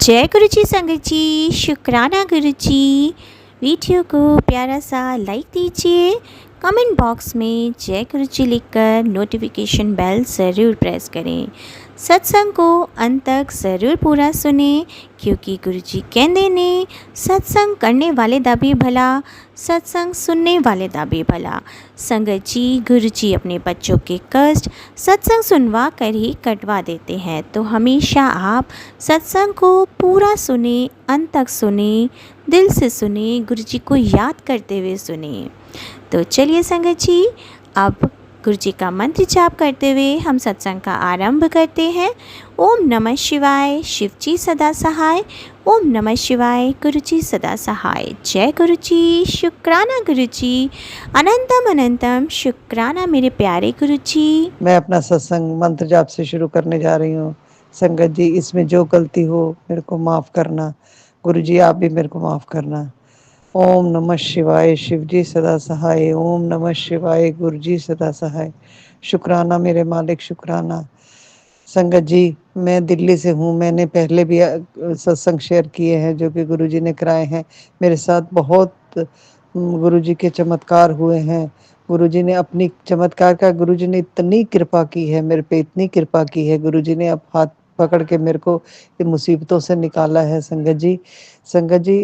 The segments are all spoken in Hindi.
जय गुरु जी संगत जी, शुक्राना गुरु जी। वीडियो को प्यारा सा लाइक दीजिए, कमेंट बॉक्स में जय गुरु जी लिखकर नोटिफिकेशन बेल ज़रूर प्रेस करें। सत्संग को अंत तक ज़रूर पूरा सुने, क्योंकि गुरु जी कहते ने सत्संग करने वाले दा भी भला, सत्संग सुनने वाले दा भी भला। संगत जी, गुरु जी अपने बच्चों के कष्ट सत्संग सुनवा कर ही कटवा देते हैं, तो हमेशा आप सत्संग को पूरा सुने, अंत तक सुने, दिल से सुने, गुरु जी को याद करते हुए सुने। तो चलिए संगत जी, अब गुरु जी का मंत्र जाप करते हुए हम सत्संग का आरंभ करते हैं। ओम नमः शिवाय, शिव जी सदा सहाय। ओम नमः शिवाय, गुरु जी सदा सहाय। जय गुरु जी, शुक्राना गुरु जी, अनंतम अनंतम शुक्राना मेरे प्यारे गुरु जी। मैं अपना सत्संग मंत्र जाप से शुरू करने जा रही हूँ। संगत जी, इसमें जो गलती हो मेरे को माफ़ करना। गुरु जी, आप भी मेरे को माफ़ करना। ओम नमः शिवाय, शिव जी सदा सहाय। ओम नमः शिवाय, गुरु जी सदा सहाय। शुक्राना मेरे मालिक, शुक्राना। संगत जी, मैं दिल्ली से हूँ। मैंने पहले भी सत्संग शेयर किए हैं जो कि गुरु जी ने कराए हैं। मेरे साथ बहुत गुरु जी के चमत्कार हुए हैं। गुरु जी ने अपनी चमत्कार का, गुरु जी ने इतनी कृपा की है मेरे पे, इतनी कृपा की है। गुरु जी ने अब हाथ पकड़ के मेरे को इन मुसीबतों से निकाला है। संगत जी, संगत जी,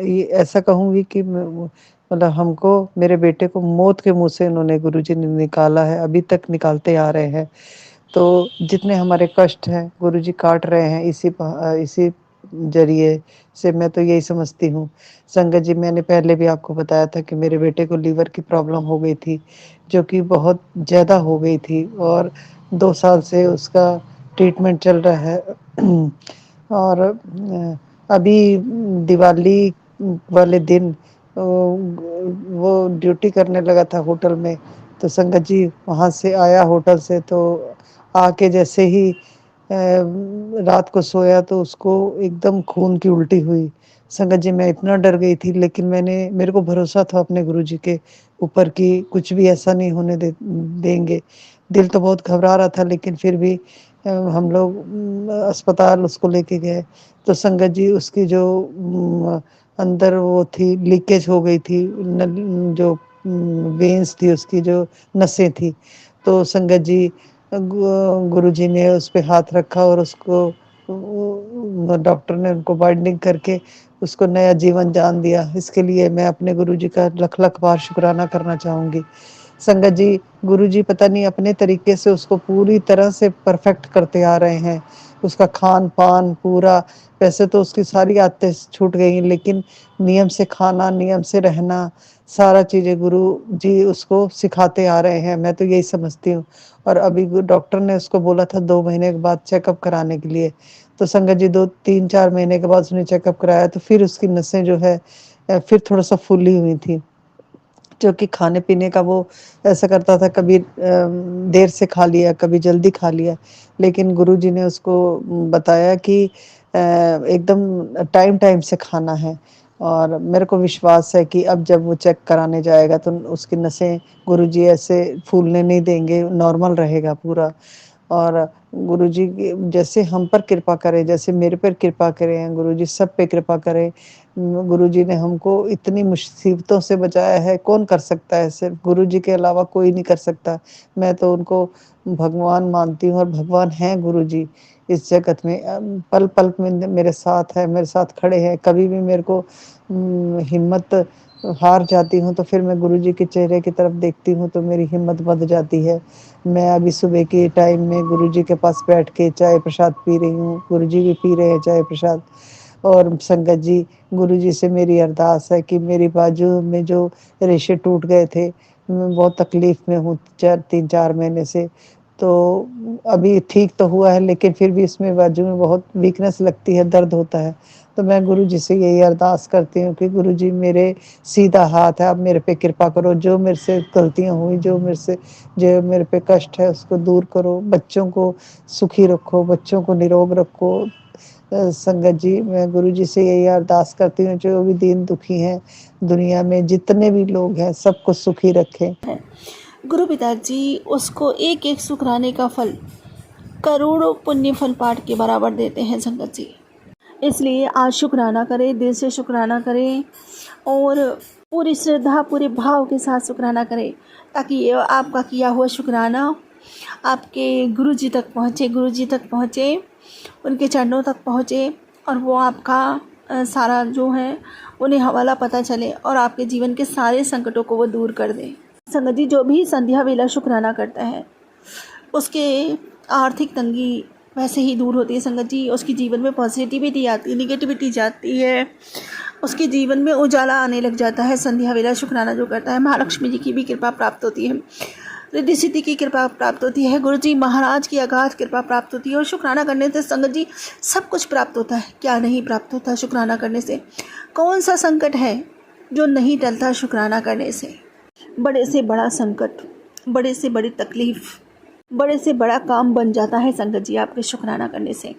ये ऐसा कहूँगी कि मतलब हमको, मेरे बेटे को मौत के मुंह से इन्होंने, गुरु जी ने निकाला है, अभी तक निकालते आ रहे हैं। तो जितने हमारे कष्ट हैं गुरु जी काट रहे हैं इसी जरिए से। मैं तो यही समझती हूँ। संगत जी, मैंने पहले भी आपको बताया था कि मेरे बेटे को लीवर की प्रॉब्लम हो गई थी, जो कि बहुत ज़्यादा हो गई थी, और 2 साल से उसका ट्रीटमेंट चल रहा है। और अभी दिवाली वाले दिन वो ड्यूटी करने लगा था होटल में। तो संगत जी, वहाँ से आया होटल से, तो आके जैसे ही रात को सोया तो उसको एकदम खून की उल्टी हुई। संगत जी, मैं इतना डर गई थी, लेकिन मेरे को भरोसा था अपने गुरु जी के ऊपर कि कुछ भी ऐसा नहीं होने देंगे। दिल तो बहुत घबरा रहा था, लेकिन फिर भी हम लोग अस्पताल उसको लेके गए। तो संगत जी, उसकी जो अंदर वो थी, लीकेज हो गई थी, जो वेन्स थी, उसकी जो नसें थी। तो संगत जी, गुरु जी ने उस पे हाथ रखा और उसको, डॉक्टर ने उनको बाइंडिंग करके उसको नया जीवन दान दिया। इसके लिए मैं अपने गुरु जी का लख लख बार शुक्राना करना चाहूँगी। संगत जी, गुरु जी पता नहीं अपने तरीके से उसको पूरी तरह से परफेक्ट करते आ रहे हैं। उसका खान पान पूरा, वैसे तो उसकी सारी आदतें छूट गई हैं, लेकिन नियम से खाना, नियम से रहना, सारा चीज़ें गुरु जी उसको सिखाते आ रहे हैं। मैं तो यही समझती हूँ। और अभी डॉक्टर ने उसको बोला था 2 महीने के बाद चेकअप कराने के लिए। तो संगत जी, 2-3-4 महीने के बाद उसने चेकअप कराया, तो फिर उसकी नसें जो है फिर थोड़ा सा फूली हुई थी, जो कि खाने पीने का वो ऐसा करता था, कभी देर से खा लिया, कभी जल्दी खा लिया। लेकिन गुरुजी ने उसको बताया कि एकदम टाइम टाइम से खाना है। और मेरे को विश्वास है कि अब जब वो चेक कराने जाएगा तो उसकी नसें गुरुजी ऐसे फूलने नहीं देंगे, नॉर्मल रहेगा पूरा। और गुरुजी की जैसे हम पर कृपा करें, जैसे मेरे पर कृपा करें, गुरुजी सब पे कृपा करें। गुरुजी ने हमको इतनी मुसीबतों से बचाया है, कौन कर सकता है? सिर्फ गुरुजी के अलावा कोई नहीं कर सकता। मैं तो उनको भगवान मानती हूँ, और भगवान हैं गुरुजी इस जगत में। पल पल में मेरे साथ है, मेरे साथ खड़े हैं। कभी भी मेरे को हिम्मत हार जाती हूँ, तो फिर मैं गुरुजी के चेहरे की तरफ देखती हूँ तो मेरी हिम्मत बढ़ जाती है। मैं अभी सुबह के टाइम में गुरुजी के पास बैठ के चाय प्रसाद पी रही हूँ, गुरुजी भी पी रहे हैं चाय प्रसाद। और संगत जी, गुरुजी से मेरी अरदास है कि मेरी बाजू में जो रेशे टूट गए थे, मैं बहुत तकलीफ में हूँ 3-4 महीने से। तो अभी ठीक तो हुआ है, लेकिन फिर भी इसमें बाजू में बहुत वीकनेस लगती है, दर्द होता है। तो मैं गुरुजी से यही अरदास करती हूँ कि गुरुजी मेरे सीधा हाथ है, आप मेरे पे कृपा करो। जो मेरे से गलतियाँ हुई, जो मेरे पे कष्ट है, उसको दूर करो। बच्चों को सुखी रखो, बच्चों को निरोग रखो। संगत जी, मैं गुरुजी से यही अरदास करती हूँ, जो भी दीन दुखी हैं दुनिया में, जितने भी लोग हैं, सबको सुखी रखें। गुरु पिताजी उसको एक एक शुक्राने का फल करोड़ों पुण्य फल पाठ के बराबर देते हैं। संगत जी, इसलिए आज शुक्राना करें, दिल से शुक्राना करें और पूरी श्रद्धा पूरे भाव के साथ शुक्राना करें, ताकि ये आपका किया हुआ शुक्राना आपके गुरुजी तक पहुँचे, उनके चरणों तक पहुँचे और वो आपका सारा जो है उन्हें हवाला पता चले और आपके जीवन के सारे संकटों को वो दूर कर दे। संगत जी, जो भी संध्या वेला शुक्राना करता है उसके आर्थिक तंगी वैसे ही दूर होती है। संगत जी, उसकी जीवन में पॉजिटिविटी आती है, निगेटिविटी जाती है, उसके जीवन में उजाला आने लग जाता है। संध्या वेला शुक्राना जो करता है, महालक्ष्मी जी की भी कृपा प्राप्त होती है, रिद्धि सिद्धि की कृपा प्राप्त होती है, गुरु जी महाराज की अगाध कृपा प्राप्त होती है। और शुक्राना करने से संगत जी सब कुछ प्राप्त होता है। क्या नहीं प्राप्त होता शुक्राना करने से? कौन सा संकट है जो नहीं टलता शुक्राना करने से? बड़े से बड़ा संकट, बड़े से बड़ी तकलीफ, बड़े से बड़ा काम बन जाता है संगत जी आपके शुक्राना करने से।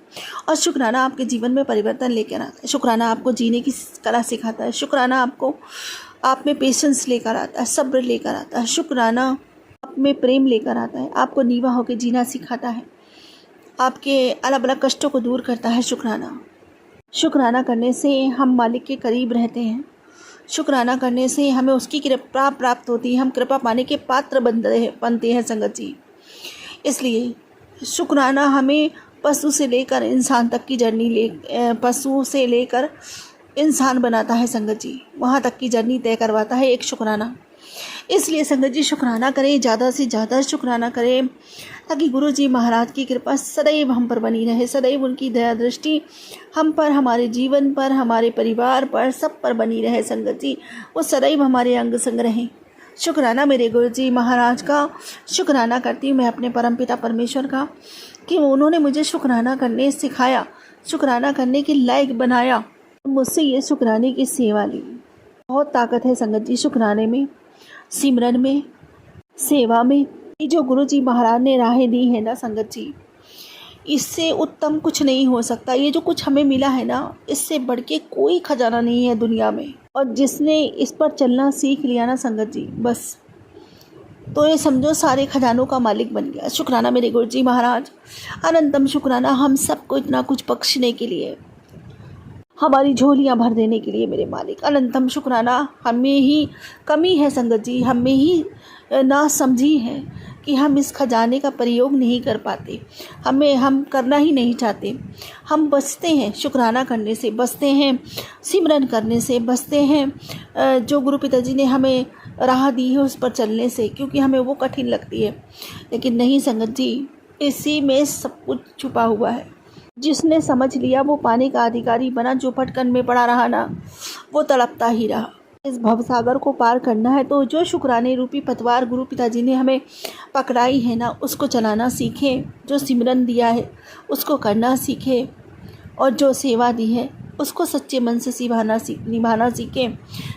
और शुक्राना आपके जीवन में परिवर्तन लेकर आता है। शुक्राना आपको जीने की कला सिखाता है। शुक्राना आपको आप में पेशेंस लेकर आता है, सब्र लेकर आता है। शुक्राना आप में प्रेम लेकर आता है, आपको नीवा होकर जीना सिखाता है, आपके अलग अलग कष्टों को दूर करता है। शुक्राना करने से हम मालिक के करीब रहते हैं। शुक्राना करने से हमें उसकी कृपा प्राप्त होती है, हम कृपा पाने के पात्र बनते हैं संगत जी। इसलिए शुक्राना हमें पशु से लेकर इंसान तक की पशु से लेकर इंसान बनाता है संगत जी, वहाँ तक की जर्नी तय करवाता है एक शुक्राना। इसलिए संगत जी शुक्राना करें, ज़्यादा से ज़्यादा शुक्राना करें, ताकि गुरु जी महाराज की कृपा सदैव हम पर बनी रहे, सदैव उनकी दया दृष्टि हम पर, हमारे जीवन पर, हमारे परिवार पर, सब पर बनी रहे संगत जी। वो सदैव हमारे अंग संग रहें। शुक्राना मेरे गुरु जी महाराज का, शुक्राना करती हूँ मैं अपने परमपिता परमेश्वर का कि उन्होंने मुझे शुक्राना करने सिखाया, शुक्राना करने के लायक बनाया, मुझसे ये शुक्राने की सेवा ली। बहुत ताकत है संगत जी शुक्राने में, सिमरन में, सेवा में। ये जो गुरु जी महाराज ने राहें दी है ना संगत जी, इससे उत्तम कुछ नहीं हो सकता। ये जो कुछ हमें मिला है ना, इससे बढ़ के कोई खजाना नहीं है दुनिया में। और जिसने इस पर चलना सीख लिया ना संगत जी, बस तो ये समझो सारे खजानों का मालिक बन गया। शुक्राना मेरे गुरु जी महाराज, अनंतम शुक्राना हम सबको इतना कुछ बख्शने के लिए, हमारी झोलियाँ भर देने के लिए मेरे मालिक। अनंतम शुक्राना, हमें ही कमी है संगत जी, हमें ही ना समझी है कि हम इस खजाने का प्रयोग नहीं कर पाते, हम करना ही नहीं चाहते। हम बचते हैं शुक्राना करने से, बचते हैं सिमरन करने से, बचते हैं जो गुरु पिताजी ने हमें राह दी है उस पर चलने से, क्योंकि हमें वो कठिन लगती है। लेकिन नहीं संगत जी, इसी में सब कुछ छुपा हुआ है। जिसने समझ लिया वो पाने का अधिकारी बना, जो भटकन में पड़ा रहा ना वो तड़पता ही रहा। इस भवसागर को पार करना है तो जो शुक्राने रूपी पतवार गुरु पिताजी ने हमें पकड़ाई है ना, उसको चलाना सीखें। जो सिमरन दिया है उसको करना सीखें, और जो सेवा दी है उसको सच्चे मन से निभाना सीखें।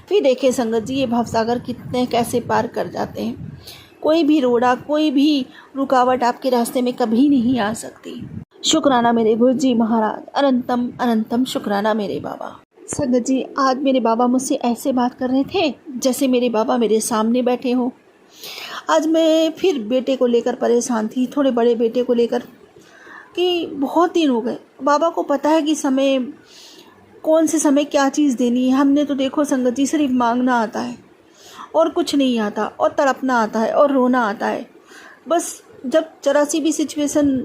फिर देखें संगत जी, ये भवसागर कितने कैसे पार कर जाते हैं। कोई भी रोड़ा, कोई भी रुकावट आपके रास्ते में कभी नहीं आ सकती। शुक्राना मेरे गुरु जी महाराज, अनंतम अनंतम शुक्राना मेरे बाबा। संगत जी, आज मेरे बाबा मुझसे ऐसे बात कर रहे थे जैसे मेरे बाबा मेरे सामने बैठे हो। आज मैं फिर बेटे को लेकर परेशान थी, थोड़े बड़े बेटे को लेकर, कि बहुत दिन हो गए। बाबा को पता है कि समय, कौन से समय क्या चीज़ देनी है। हमने तो देखो संगत जी सिर्फ मांगना आता है और कुछ नहीं आता, और तड़पना आता है और रोना आता है। बस जब जरा सी भी सिचुएशन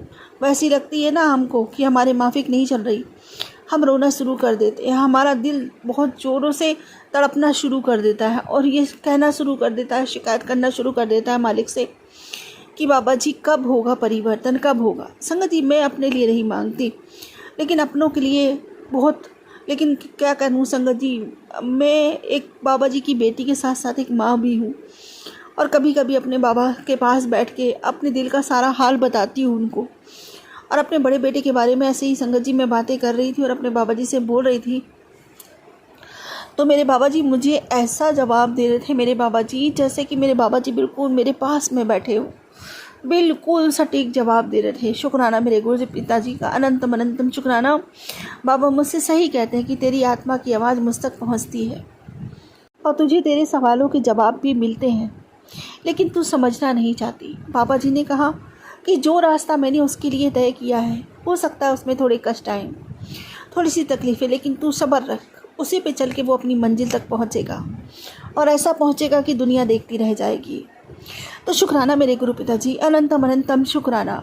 वैसी लगती है ना हमको कि हमारे माफिक नहीं चल रही, हम रोना शुरू कर देते हैं। हमारा दिल बहुत ज़ोरों से तड़पना शुरू कर देता है और ये कहना शुरू कर देता है, शिकायत करना शुरू कर देता है मालिक से कि बाबा जी कब होगा परिवर्तन, कब होगा। संगत जी, मैं अपने लिए नहीं मांगती, लेकिन अपनों के लिए बहुत, लेकिन क्या करूँ संगत जी, मैं एक बाबा जी की बेटी के साथ साथ एक माँ भी हूँ, और कभी कभी अपने बाबा के पास बैठ के अपने दिल का सारा हाल बताती हूँ उनको। और अपने बड़े बेटे के बारे में ऐसे ही संगत जी मैं बातें कर रही थी और अपने बाबा जी से बोल रही थी, तो मेरे बाबा जी मुझे ऐसा जवाब दे रहे थे, मेरे बाबा जी जैसे कि मेरे बाबा जी बिल्कुल मेरे पास में बैठे हो, बिल्कुल सटीक जवाब दे रहे थे। शुक्राना मेरे गुरु जी पिताजी का, अनंतम अनंतम शुक्राना। बाबा मुझसे सही कहते हैं कि तेरी आत्मा की आवाज़ मुझ तक पहुँचती है और तुझे तेरे सवालों के जवाब भी मिलते हैं, लेकिन तू समझना नहीं चाहती। बाबा जी ने कहा कि जो रास्ता मैंने उसके लिए तय किया है, हो सकता है उसमें थोड़े कष्ट आए, थोड़ी सी तकलीफ़ें, लेकिन तू सब्र रख, उसी पे चल के वो अपनी मंजिल तक पहुँचेगा और ऐसा पहुँचेगा कि दुनिया देखती रह जाएगी। तो शुक्राना मेरे गुरु पिताजी, अनंतम अनंतम शुक्राना,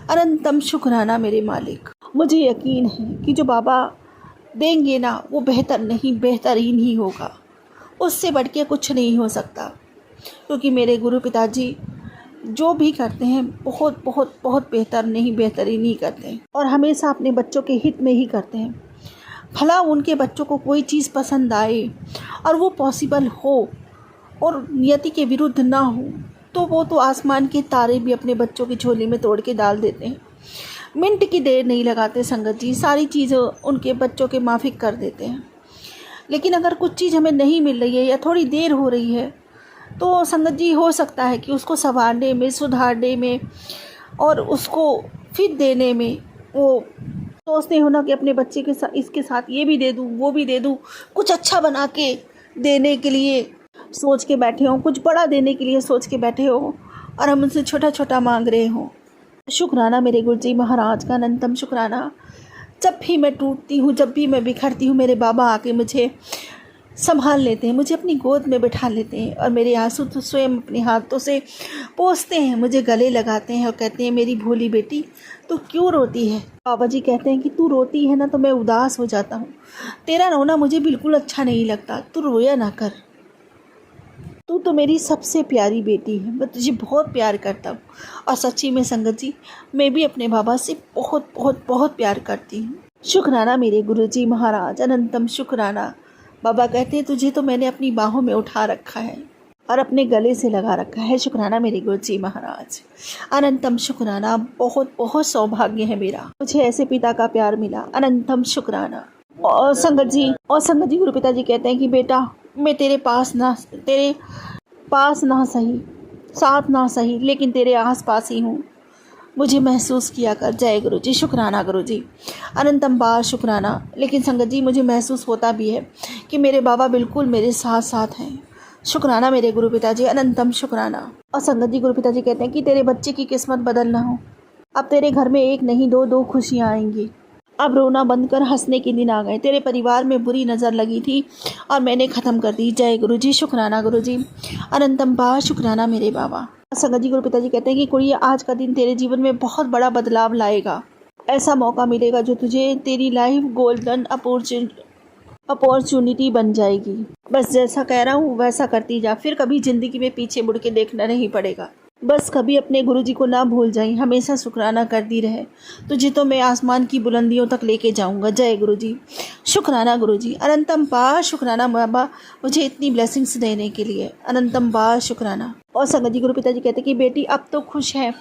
अनंतम शुक्राना मेरे मालिक। मुझे यकीन है कि जो बाबा देंगे ना वो बेहतर नहीं बेहतरीन ही होगा, उससे बढ़ के कुछ नहीं हो सकता, क्योंकि मेरे गुरु पिताजी जो भी करते हैं बहुत बहुत बहुत बेहतर नहीं बेहतरीन ही करते हैं और हमेशा अपने बच्चों के हित में ही करते हैं। भला उनके बच्चों को कोई चीज़ पसंद आए और वो पॉसिबल हो और नियति के विरुद्ध ना हो, तो वो तो आसमान के तारे भी अपने बच्चों की झोली में तोड़ के डाल देते हैं। मिनट की देर नहीं लगाते संगत जी, सारी चीज़ें उनके बच्चों के माफिक कर देते हैं। लेकिन अगर कुछ चीज़ हमें नहीं मिल रही है या थोड़ी देर हो रही है, तो संगत जी हो सकता है कि उसको संवारने में, सुधारने में और उसको फिर देने में वो सोचते हो ना कि अपने बच्चे के साथ इसके साथ ये भी दे दूँ वो भी दे दूँ, कुछ अच्छा बना के देने के लिए सोच के बैठे हो, कुछ बड़ा देने के लिए सोच के बैठे हो और हम उनसे छोटा छोटा मांग रहे हो। शुक्राना मेरे गुरुजी महाराज का, अनंतम शुक्राना। जब भी मैं टूटती हूँ, जब भी मैं बिखरती हूँ, मेरे बाबा आके मुझे संभाल लेते हैं, मुझे अपनी गोद में बिठा लेते हैं और मेरे आंसू तो स्वयं अपने हाथों से पोंछते हैं, मुझे गले लगाते हैं और कहते हैं मेरी भोली बेटी तू क्यों रोती है। बाबा जी कहते हैं कि तू रोती है ना तो मैं उदास हो जाता हूँ, तेरा रोना मुझे बिल्कुल अच्छा नहीं लगता, तू रोया ना कर, तू तो मेरी सबसे प्यारी बेटी है, मैं तुझे बहुत प्यार करता हूँ। और सच्ची में संगत जी मैं भी अपने बाबा से बहुत बहुत बहुत प्यार करती हूँ। शुक्राना मेरे गुरुजी महाराज, अनंतम शुक्राना। बाबा कहते हैं तुझे तो मैंने अपनी बाहों में उठा रखा है और अपने गले से लगा रखा है। शुक्राना मेरे गुरुजी महाराज, अनंतम शुक्राना। बहुत बहुत सौभाग्य है मेरा, मुझे ऐसे पिता का प्यार मिला, अनंतम शुक्राना। और संगत जी गुरु पिताजी कहते हैं कि बेटा मैं तेरे पास ना सही, साथ ना सही, लेकिन तेरे आस पास ही हूँ, मुझे महसूस किया कर। जय गुरु जी, शुक्राना गुरु जी, अनंतम बार शुक्राना। लेकिन संगत जी मुझे महसूस होता भी है कि मेरे बाबा बिल्कुल मेरे साथ साथ हैं। शुक्राना मेरे गुरु पिताजी, अनंतम शुक्राना। और संगत जी गुरु पिताजी कहते हैं कि तेरे बच्चे की किस्मत बदलना हो, अब तेरे घर में एक नहीं दो खुशियाँ आएंगी। अब रोना बंद कर, हंसने के दिन आ गए। तेरे परिवार में बुरी नज़र लगी थी और मैंने ख़त्म कर दी। जय गुरु जी, शुक्राना गुरु जी, अनंतम बार शुक्राना मेरे बाबा। संगत जी गुरु पिताजी कहते हैं कि कुड़िया आज का दिन तेरे जीवन में बहुत बड़ा बदलाव लाएगा। ऐसा मौका मिलेगा जो तुझे तेरी लाइफ गोल्डन अपॉर्चुनिटी बन जाएगी। बस जैसा कह रहा हूँ वैसा करती जा, फिर कभी ज़िंदगी में पीछे मुड़ के देखना नहीं पड़ेगा। बस कभी अपने गुरुजी को ना भूल जाई, हमेशा शुक्राना करती रहे, तुझे तो मैं आसमान की बुलंदियों तक लेके जाऊंगा। जय गुरुजी, शुक्राना गुरुजी, अनंतम बार शुक्राना बाबा मुझे इतनी ब्लेसिंग्स देने के लिए, अनंतम बार शुक्राना। और संगत जी गुरु पिताजी कहते कि बेटी अब तो खुश है,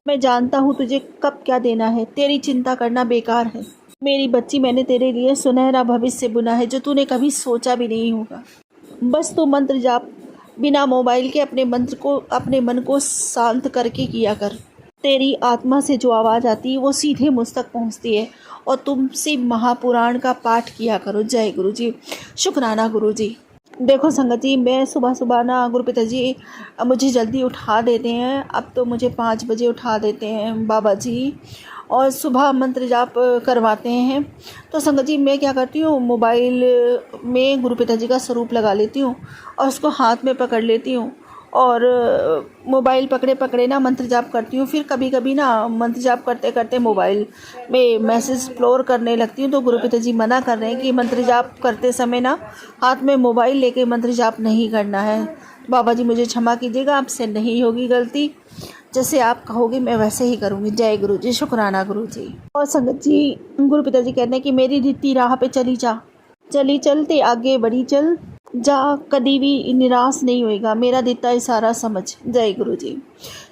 मैं जानता हूँ तुझे कब क्या देना है, तेरी चिंता करना बेकार है। मेरी बच्ची, मैंने तेरे लिए सुनहरा भविष्य बुना है जो तूने कभी सोचा भी नहीं होगा। बस तू मंत्र जाप बिना मोबाइल के अपने मन को शांत करके किया कर। तेरी आत्मा से जो आवाज़ आती है वो सीधे मुझ तक पहुँचती है और तुमसे महापुराण का पाठ किया करो। जय गुरु जी, शुक्राना गुरु जी। देखो संगत जी, मैं सुबह सुबह ना गुरु पिताजी मुझे जल्दी उठा देते हैं, अब तो मुझे 5 बजे उठा देते हैं बाबा जी और सुबह मंत्र जाप करवाते हैं। तो संगत जी मैं क्या करती हूँ, मोबाइल में गुरु पिताजी का स्वरूप लगा लेती हूँ और उसको हाथ में पकड़ लेती हूँ और मोबाइल पकड़े पकड़े ना मंत्र जाप करती हूँ। फिर कभी कभी ना मंत्र जाप करते करते मोबाइल में मैसेज फ्लोर करने लगती हूँ, तो गुरु पिताजी मना कर रहे हैं कि मंत्र जाप करते समय ना हाथ में मोबाइल लेके मंत्र जाप नहीं करना है। बाबा जी मुझे क्षमा कीजिएगा, आपसे नहीं होगी गलती, जैसे आप कहोगे मैं वैसे ही करूँगी। जय गुरु जी, शुक्राना गुरु जी। और संगत जी गुरु पिताजी कहते हैं कि मेरी रीति राह पे चली चलते आगे बढ़ी चल जा, कभी भी निराश नहीं होएगा, मेरा दिता इशारा समझ। जय गुरु जी,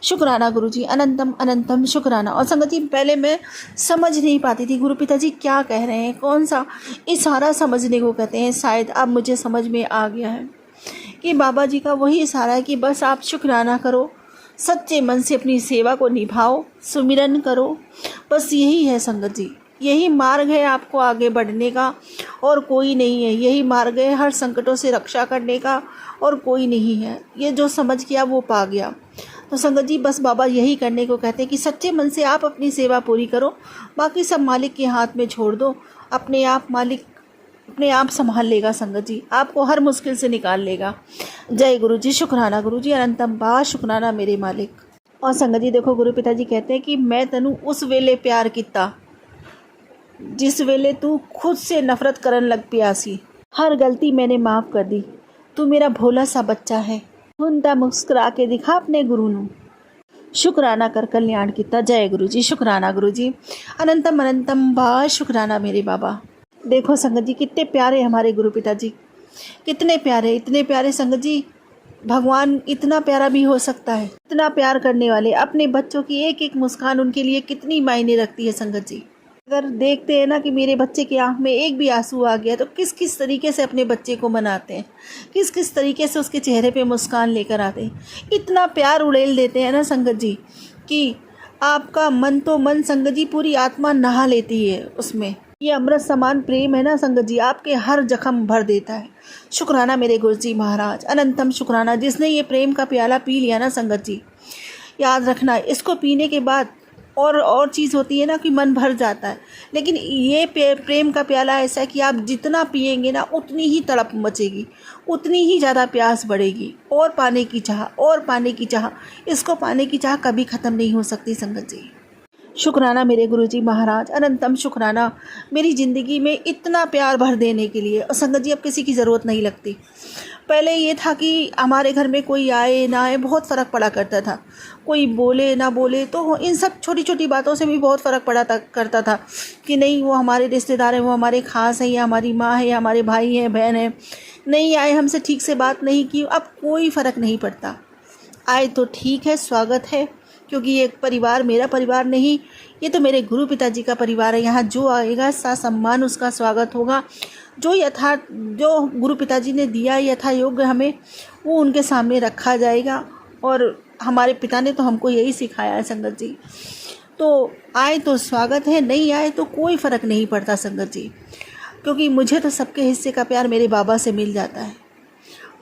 शुक्राना गुरु जी, अनंतम अनंतम शुक्राना। और संगत जी पहले मैं समझ नहीं पाती थी गुरु पिताजी क्या कह रहे हैं, कौन सा इशारा समझने को कहते हैं। शायद अब मुझे समझ में आ गया है कि बाबा जी का वही इशारा है कि बस आप शुक्राना करो, सच्चे मन से अपनी सेवा को निभाओ, सुमिरन करो, बस यही है संगत जी, यही मार्ग है आपको आगे बढ़ने का और कोई नहीं है। यही मार्ग है हर संकटों से रक्षा करने का और कोई नहीं है। ये जो समझ गया वो पा गया। तो संगत जी बस बाबा यही करने को कहते हैं कि सच्चे मन से आप अपनी सेवा पूरी करो, बाकी सब मालिक के हाथ में छोड़ दो अपने आप मालिक अपने आप संभाल लेगा संगत जी, आपको हर मुश्किल से निकाल लेगा। जय गुरु जी, शुक्राना गुरु जी, अनंतम बा शुक्राना मेरे मालिक। और संगत जी देखो, गुरु पिताजी कहते हैं कि मैं तैनू उस वेले प्यार किता जिस वेले तू खुद से नफरत करन लग पिया सी। हर गलती मैंने माफ़ कर दी, तू मेरा भोला सा बच्चा है। हुण तां मुस्कुरा के दिखा अपने गुरु नू, शुक्राना कर कल्याण किता। जय गुरु जी, शुक्राना गुरु जी, अनंतम अनंतम बा शुक्राना मेरे बाबा। देखो संगत जी, कितने प्यारे हमारे गुरु पिताजी, कितने प्यारे, इतने प्यारे संगत जी। भगवान इतना प्यारा भी हो सकता है? इतना प्यार करने वाले, अपने बच्चों की एक एक मुस्कान उनके लिए कितनी मायने रखती है संगत जी। अगर देखते हैं ना कि मेरे बच्चे की आंख में एक भी आंसू आ गया तो किस किस तरीके से अपने बच्चे को मनाते हैं, किस किस तरीके से उसके चेहरे पे मुस्कान लेकर आते हैं, इतना प्यार उड़ेल देते हैं ना संगत जी कि आपका मन तो मन संगत जी, पूरी आत्मा नहा लेती है उसमें। ये अमृत समान प्रेम है ना संगत जी, आपके हर जख्म भर देता है। शुक्राना मेरे गुरु जी महाराज, अनंतम शुक्राना। जिसने ये प्रेम का प्याला पी लिया ना संगत जी, याद रखना, इसको पीने के बाद और चीज़ होती है ना कि मन भर जाता है, लेकिन ये प्रेम का प्याला ऐसा है कि आप जितना पिएंगे ना उतनी ही तड़प मचेगी, उतनी ही ज़्यादा प्यास बढ़ेगी, और पाने की चाह, और पाने की चाह। इसको पाने की चाह कभी ख़त्म नहीं हो सकती संगत जी। शुक्राना मेरे गुरुजी महाराज, अनंतम शुक्राना मेरी ज़िंदगी में इतना प्यार भर देने के लिए। और संगत जी अब किसी की ज़रूरत नहीं लगती। पहले ये था कि हमारे घर में कोई आए ना आए बहुत फ़र्क पड़ा करता था, कोई बोले ना बोले तो इन सब छोटी छोटी बातों से भी बहुत फ़र्क करता था कि नहीं वो हमारे रिश्तेदार हैं, वो हमारे ख़ास हैं, या हमारी माँ है, या हमारे भाई हैं, बहन है, नहीं आए हमसे ठीक से बात नहीं की, अब कोई फ़र्क नहीं पड़ता। आए तो ठीक है, स्वागत है, क्योंकि ये परिवार मेरा परिवार नहीं, ये तो मेरे गुरु पिताजी का परिवार है। यहाँ जो आएगा सम्मान उसका स्वागत होगा। जो गुरु पिताजी ने दिया यथा योग्य हमें, वो उनके सामने रखा जाएगा। और हमारे पिता ने तो हमको यही सिखाया है संगत जी। तो आए तो स्वागत है, नहीं आए तो कोई फ़र्क नहीं पड़ता संगत जी, क्योंकि मुझे तो सबके हिस्से का प्यार मेरे बाबा से मिल जाता है।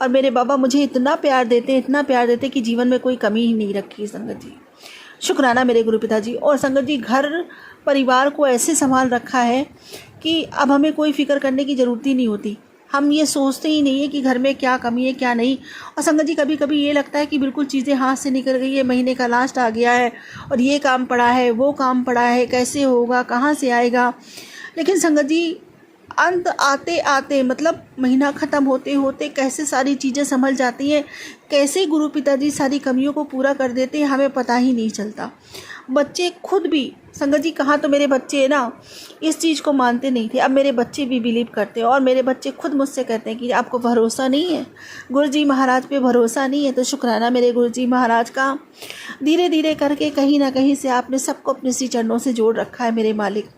और मेरे बाबा मुझे इतना प्यार देते हैं, इतना प्यार देते कि जीवन में कोई कमी ही नहीं रखी संगत जी। शुक्राना मेरे गुरु पिताजी। और संगत जी घर परिवार को ऐसे संभाल रखा है कि अब हमें कोई फ़िक्र करने की ज़रूरत ही नहीं होती। हम ये सोचते ही नहीं है कि घर में क्या कमी है क्या नहीं। और संगत जी कभी कभी ये लगता है कि बिल्कुल चीज़ें हाथ से निकल गई है, महीने का लास्ट आ गया है और ये काम पड़ा है, वो काम पड़ा है, कैसे होगा, कहाँ से आएगा। लेकिन संगत जी अंत आते आते, मतलब महीना ख़त्म होते होते कैसे सारी चीज़ें संभल जाती हैं, कैसे गुरु पिताजी सारी कमियों को पूरा कर देते हैं, हमें पता ही नहीं चलता। बच्चे खुद भी संगत जी, कहाँ तो मेरे बच्चे ना इस चीज़ को मानते नहीं थे, अब मेरे बच्चे भी बिलीव करते हैं। और मेरे बच्चे खुद मुझसे कहते हैं कि आपको भरोसा नहीं है, गुरुजी महाराज पे भरोसा नहीं है। तो शुक्राना मेरे गुरुजी महाराज का, धीरे धीरे करके कहीं ना कहीं से आपने सबको अपने सी चरणों से जोड़ रखा है मेरे मालिक।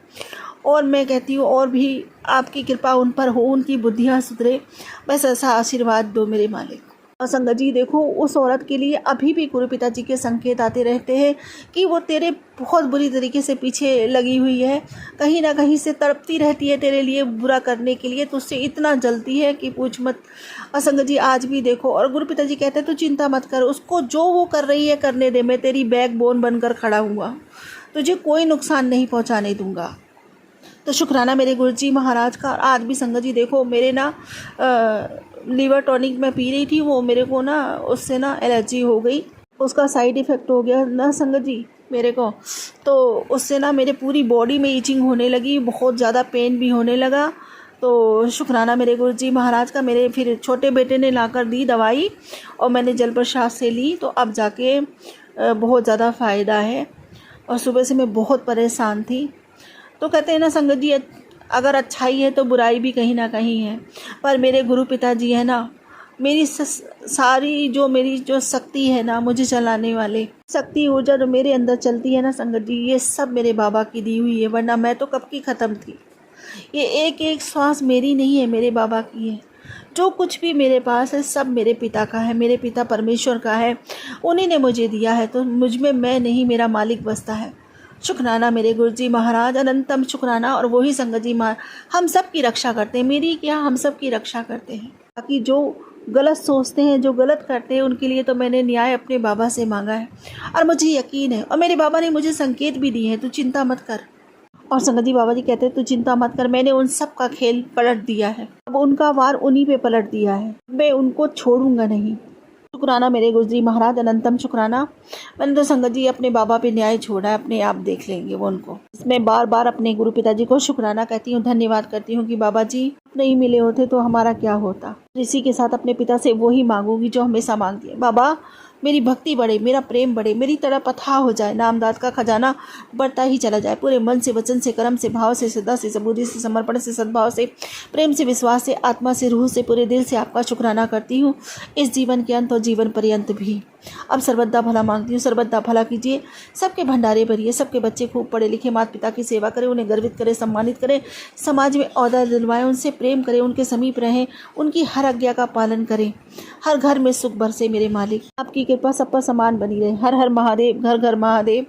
और मैं कहती हूँ और भी आपकी कृपा उन पर हो, उनकी बुद्धियाँ सुधरे, बस ऐसा आशीर्वाद दो मेरे मालिक। और संगत जी देखो, उस औरत के लिए अभी भी गुरु पिताजी के संकेत आते रहते हैं कि वो तेरे बहुत बुरी तरीके से पीछे लगी हुई है, कहीं ना कहीं से तड़पती रहती है तेरे लिए बुरा करने के लिए, तो उससे इतना जलती है कि पूछ मत। और संगत जी आज भी देखो, और गुरु पिताजी कहते हैं तो चिंता मत कर, उसको जो वो कर रही है करने दे, मैं तेरी बैकबोन बनकर खड़ा हुआ, तुझे कोई नुकसान नहीं पहुँचाने दूँगा। तो शुक्राना मेरे गुरुजी महाराज का। आज भी संगत जी देखो, मेरे ना लीवर टॉनिक मैं पी रही थी, वो मेरे को ना उससे ना एलर्जी हो गई, उसका साइड इफ़ेक्ट हो गया ना संगत जी मेरे को। तो उससे ना मेरे पूरी बॉडी में ईचिंग होने लगी, बहुत ज़्यादा पेन भी होने लगा। तो शुक्राना मेरे गुरुजी महाराज का, मेरे फिर छोटे बेटे ने लाकर दी दवाई और मैंने जल प्रसाद से ली, तो अब जाके बहुत ज़्यादा फ़ायदा है। और सुबह से मैं बहुत परेशान थी। तो कहते हैं ना संगत जी, अगर अच्छाई है तो बुराई भी कहीं ना कहीं है, पर मेरे गुरु पिताजी है ना, मेरी सारी मेरी जो शक्ति है ना, मुझे चलाने वाले शक्ति ऊर्जा जो मेरे अंदर चलती है ना संगत जी, ये सब मेरे बाबा की दी हुई है, वरना मैं तो कब की ख़त्म थी। ये एक एक श्वास मेरी नहीं है, मेरे बाबा की है। जो कुछ भी मेरे पास है सब मेरे पिता का है, मेरे पिता परमेश्वर का है, उन्हीं ने मुझे दिया है। तो मुझ में मैं नहीं, मेरा मालिक बसता है। शुक्राना मेरे गुरुजी महाराज, अनंतम शुक्राना। और वही संगत जी हम सब की रक्षा करते हैं, मेरी क्या, हम सब की रक्षा करते हैं। ताकि जो गलत सोचते हैं, जो गलत करते हैं, उनके लिए तो मैंने न्याय अपने बाबा से मांगा है और मुझे यकीन है, और मेरे बाबा ने मुझे संकेत भी दिए हैं, तू चिंता मत कर। और संगत जी बाबा जी कहते हैं तू चिंता मत कर, मैंने उन सब का खेल पलट दिया है, अब उनका वार उन्हीं पे पलट दिया है, मैं उनको छोड़ूंगा नहीं। शुक्राना मेरे गुरु जी महाराज, अनंतम शुक्राना। मैंने तो संगत जी अपने बाबा पे न्याय छोड़ा है, अपने आप देख लेंगे वो उनको। इसमें बार बार अपने गुरु पिताजी को शुक्राना कहती हूँ, धन्यवाद करती हूँ कि बाबा जी नहीं मिले होते तो हमारा क्या होता। इसी के साथ अपने पिता से वो ही मांगूंगी जो हमेशा मांगती है, बाबा मेरी भक्ति बढ़े, मेरा प्रेम बढ़े, मेरी तड़प अथाह हो जाए, नामदाद का खजाना बढ़ता ही चला जाए, पूरे मन से, वचन से, कर्म से, भाव से, श्रद्धा से, सबूरी से, समर्पण से, सद्भाव से, प्रेम से, विश्वास से, आत्मा से, रूह से, पूरे दिल से आपका शुक्राना करती हूँ, इस जीवन के अंत और जीवन पर्यंत भी। अब सर्वदा भला मांगती हूँ, सर्वदा भला कीजिए, सबके भंडारे भरिए, सबके बच्चे खूब पढ़े लिखे, माता पिता की सेवा करें, उन्हें गर्वित करें, सम्मानित करें, समाज में ओहदा दिलवाएं, उनसे प्रेम करें, उनके समीप रहें, उनकी हर आज्ञा का पालन करें, हर घर में सुख बरसे मेरे मालिक, आपकी कृपा सब पर समान बनी रहे। हर हर महादेव, घर घर महादेव।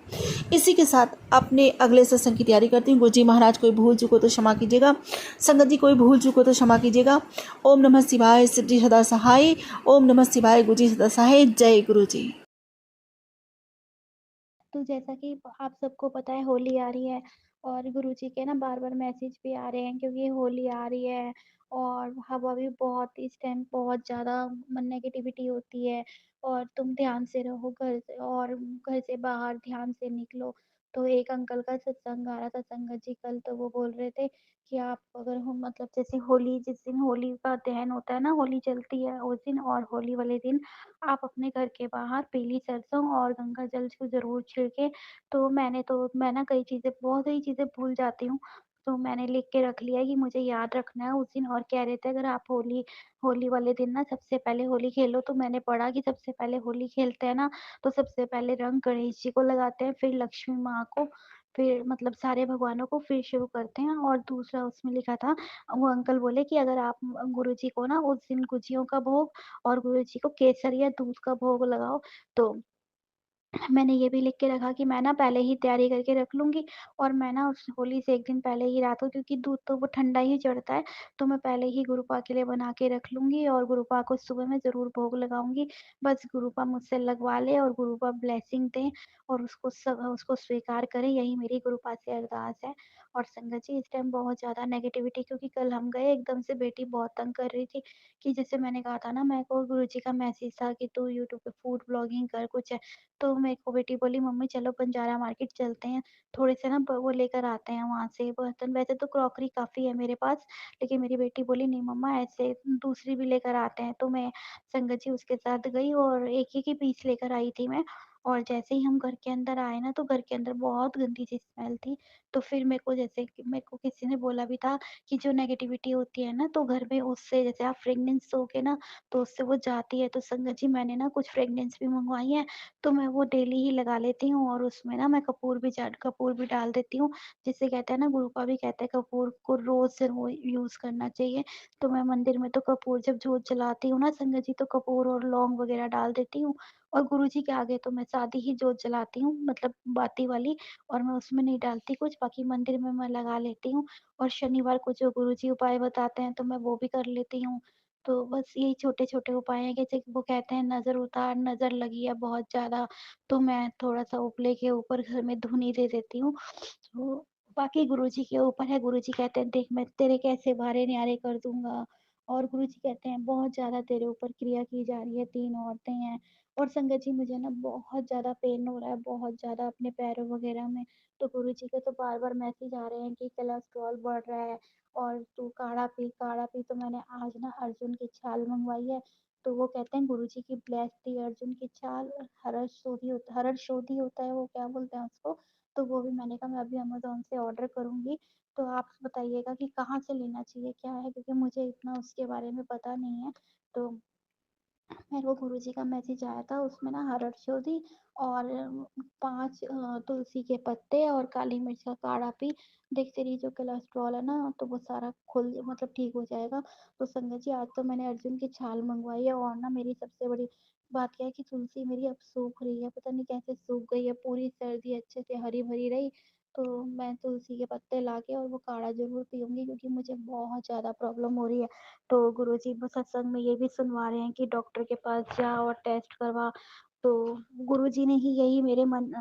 इसी के साथ अपने अगले सत्संग की तैयारी करती हूँ। गुरु जी महाराज कोई भूल चुको तो क्षमा कीजिएगा, संगत जी कोई भूल चुको तो क्षमा कीजिएगा। ओम नमः शिवाय, सिद्धि सदा सहाय। ओम नमः शिवाय, गुरु जी सदा सहाय। जय गुरु जी। तो जैसा कि आप सबको पता है होली आ रही है और गुरुजी के ना बार-बार मैसेज भी आ रहे हैं क्योंकि होली आ रही है और हवा भी बहुत इस टाइम बहुत ज़्यादा नेगेटिविटी होती है और तुम ध्यान से रहो घर से और घर से बाहर ध्यान से निकलो। तो एक अंकल का सत्संग आ रहा था संगत जी कल, तो वो बोल रहे थे कि आप अगर हो मतलब जैसे होली जिस दिन होली का दहन होता है ना, होली जलती है उस दिन और होली वाले दिन आप अपने घर के बाहर पीली सरसों और गंगा जल को ज़रूर छिड़कें। तो मैं ना कई चीज़ें बहुत सारी चीज़ें भूल जाती हूँ, तो मैंने लिख के रख लिया है कि मुझे याद रखना है उस दिन। और कह रहे थे अगर आप होली होली वाले दिन ना सबसे पहले होली खेलो, तो मैंने पढ़ा कि सबसे पहले होली खेलते हैं ना, तो सबसे पहले रंग गणेश जी को लगाते हैं, फिर लक्ष्मी माँ को, फिर मतलब सारे भगवानों को फिर शुरू करते हैं। और दूसरा उसमें लिखा था, वो अंकल बोले कि अगर आप गुरुजी को ना उस दिन गुजियों का भोग और गुरुजी को केसर या दूध का भोग लगाओ, तो मैंने ये भी लिख के रखा कि मैं ना पहले ही तैयारी करके रख लूँगी और मैं ना उस होली से 1 दिन पहले ही रात को, क्योंकि दूध तो वो ठंडा ही चढ़ता है, तो मैं पहले ही गुरुपा के लिए बना के रख लूँगी और गुरुपा को सुबह में ज़रूर भोग लगाऊँगी। बस गुरुपा मुझसे लगवा ले और गुरुपा ब्लेसिंग दें और उसको स्वीकार करें, यही मेरी गुरुपा से अरदास है। और संगत जी इस टाइम बहुत ज़्यादा नेगेटिविटी, क्योंकि कल हम गए एकदम से बेटी बहुत तंग कर रही थी कि जैसे मैंने कहा था ना, मेरे को गुरुजी का मैसेज था कि तू यूट्यूब पे फूड ब्लॉगिंग कर कुछ है। तो मेरे को बेटी बोली मम्मी चलो बंजारा मार्केट चलते हैं, थोड़े से ना वो लेकर आते हैं वहाँ से बर्तन, वैसे तो क्रॉकरी काफ़ी है मेरे पास, लेकिन मेरी बेटी बोली नहीं मम्मा ऐसे दूसरी भी लेकर आते हैं। तो मैं संगत जी उसके साथ गई और एक एक ही पीस लेकर आई थी मैं। और जैसे ही हम घर के अंदर आए ना, तो घर के अंदर बहुत गंदी सी स्मेल थी। तो फिर मेरे को जैसे कि मेरे को किसी ने बोला भी था कि जो नेगेटिविटी होती है ना, तो घर में उससे जैसे आप फ्रेगनेंस दोगे ना, तो उससे वो जाती है। तो संगत जी मैंने ना कुछ फ्रेगनेंस भी मँगवाई हैं, तो मैं वो डेली ही लगा लेती हूँ और उसमें ना मैं कपूर भी डाल देती हूँ। जिसे कहते हैं ना, गुरुपा भी कहते हैं कपूर को रोज़ यूज़ करना चाहिए। तो मैं मंदिर में तो कपूर जब जोत जलाती हूँ ना संगत जी, तो कपूर और लौंग वगैरह डाल देती हूँ। और गुरुजी के आगे तो मैं सादी ही जोत जलाती हूँ, मतलब बाती वाली, और मैं उसमें नहीं डालती कुछ, बाकी मंदिर में मैं लगा लेती हूँ। और शनिवार को जो गुरुजी उपाय बताते हैं, तो मैं वो भी कर लेती हूँ। तो बस यही छोटे-छोटे उपाय हैं, जैसे कि वो कहते हैं नज़र उतार, नज़र लगी है बहुत ज़्यादा, तो मैं थोड़ा-सा उपले के ऊपर घर में धूनी दे देती हूँ। तो बाकी गुरुजी के ऊपर है, गुरुजी कहते हैं देख मैं तेरे कैसे भारे न्यारे कर दूँगा। और गुरुजी कहते हैं बहुत ज़्यादा तेरे ऊपर क्रिया की जा रही है, 3 औरतें हैं। और संगत जी मुझे ना बहुत ज़्यादा पेन हो रहा है, बहुत ज़्यादा अपने पैरों वगैरह में। तो गुरुजी के तो बार-बार मैसेज आ रहे हैं कि कोलेस्ट्रॉल बढ़ रहा है और तू काढ़ा पी, काढ़ा पी। तो मैंने आज ना अर्जुन की छाल मँगवाई है, तो वो कहते हैं गुरुजी की ब्लेस थी अर्जुन की छाल, हर्षोधि होता है वो, क्या बोलते हैं उसको? तो वो भी मैंने कहा मैं अभी अमेज़न से ऑर्डर करूँगी। तो आप बताइएगा कि कहाँ से लेना चाहिए, क्या है? क्योंकि मुझे इतना उसके बारे में पता नहीं है। तो मेरे को गुरुजी का मैसेज आया था, उसमें ना हरड़-चौधरी और 5 तुलसी के पत्ते और काली मिर्च का काढ़ा पी, देख तेरी जो कोलेस्ट्रॉल है ना, तो वो सारा खुल मतलब ठीक हो जाएगा। तो संगत जी आज तो मैंने अर्जुन की छाल मँगवाई है और ना मेरी सबसे बड़ी बात क्या है कि तुलसी मेरी अब सूख रही है, पता नहीं कैसे सूख गई है, पूरी सर्दी अच्छे से हरी-भरी रही। तो मैं तुलसी के पत्ते लाके और वो काढ़ा ज़रूर पीऊँगी, क्योंकि मुझे बहुत ज़्यादा प्रॉब्लम हो रही है। तो गुरुजी वो सत्संग में ये भी सुनवा रहे हैं कि डॉक्टर के पास जा और टेस्ट करवा। तो गुरुजी ने ही यही मेरे मन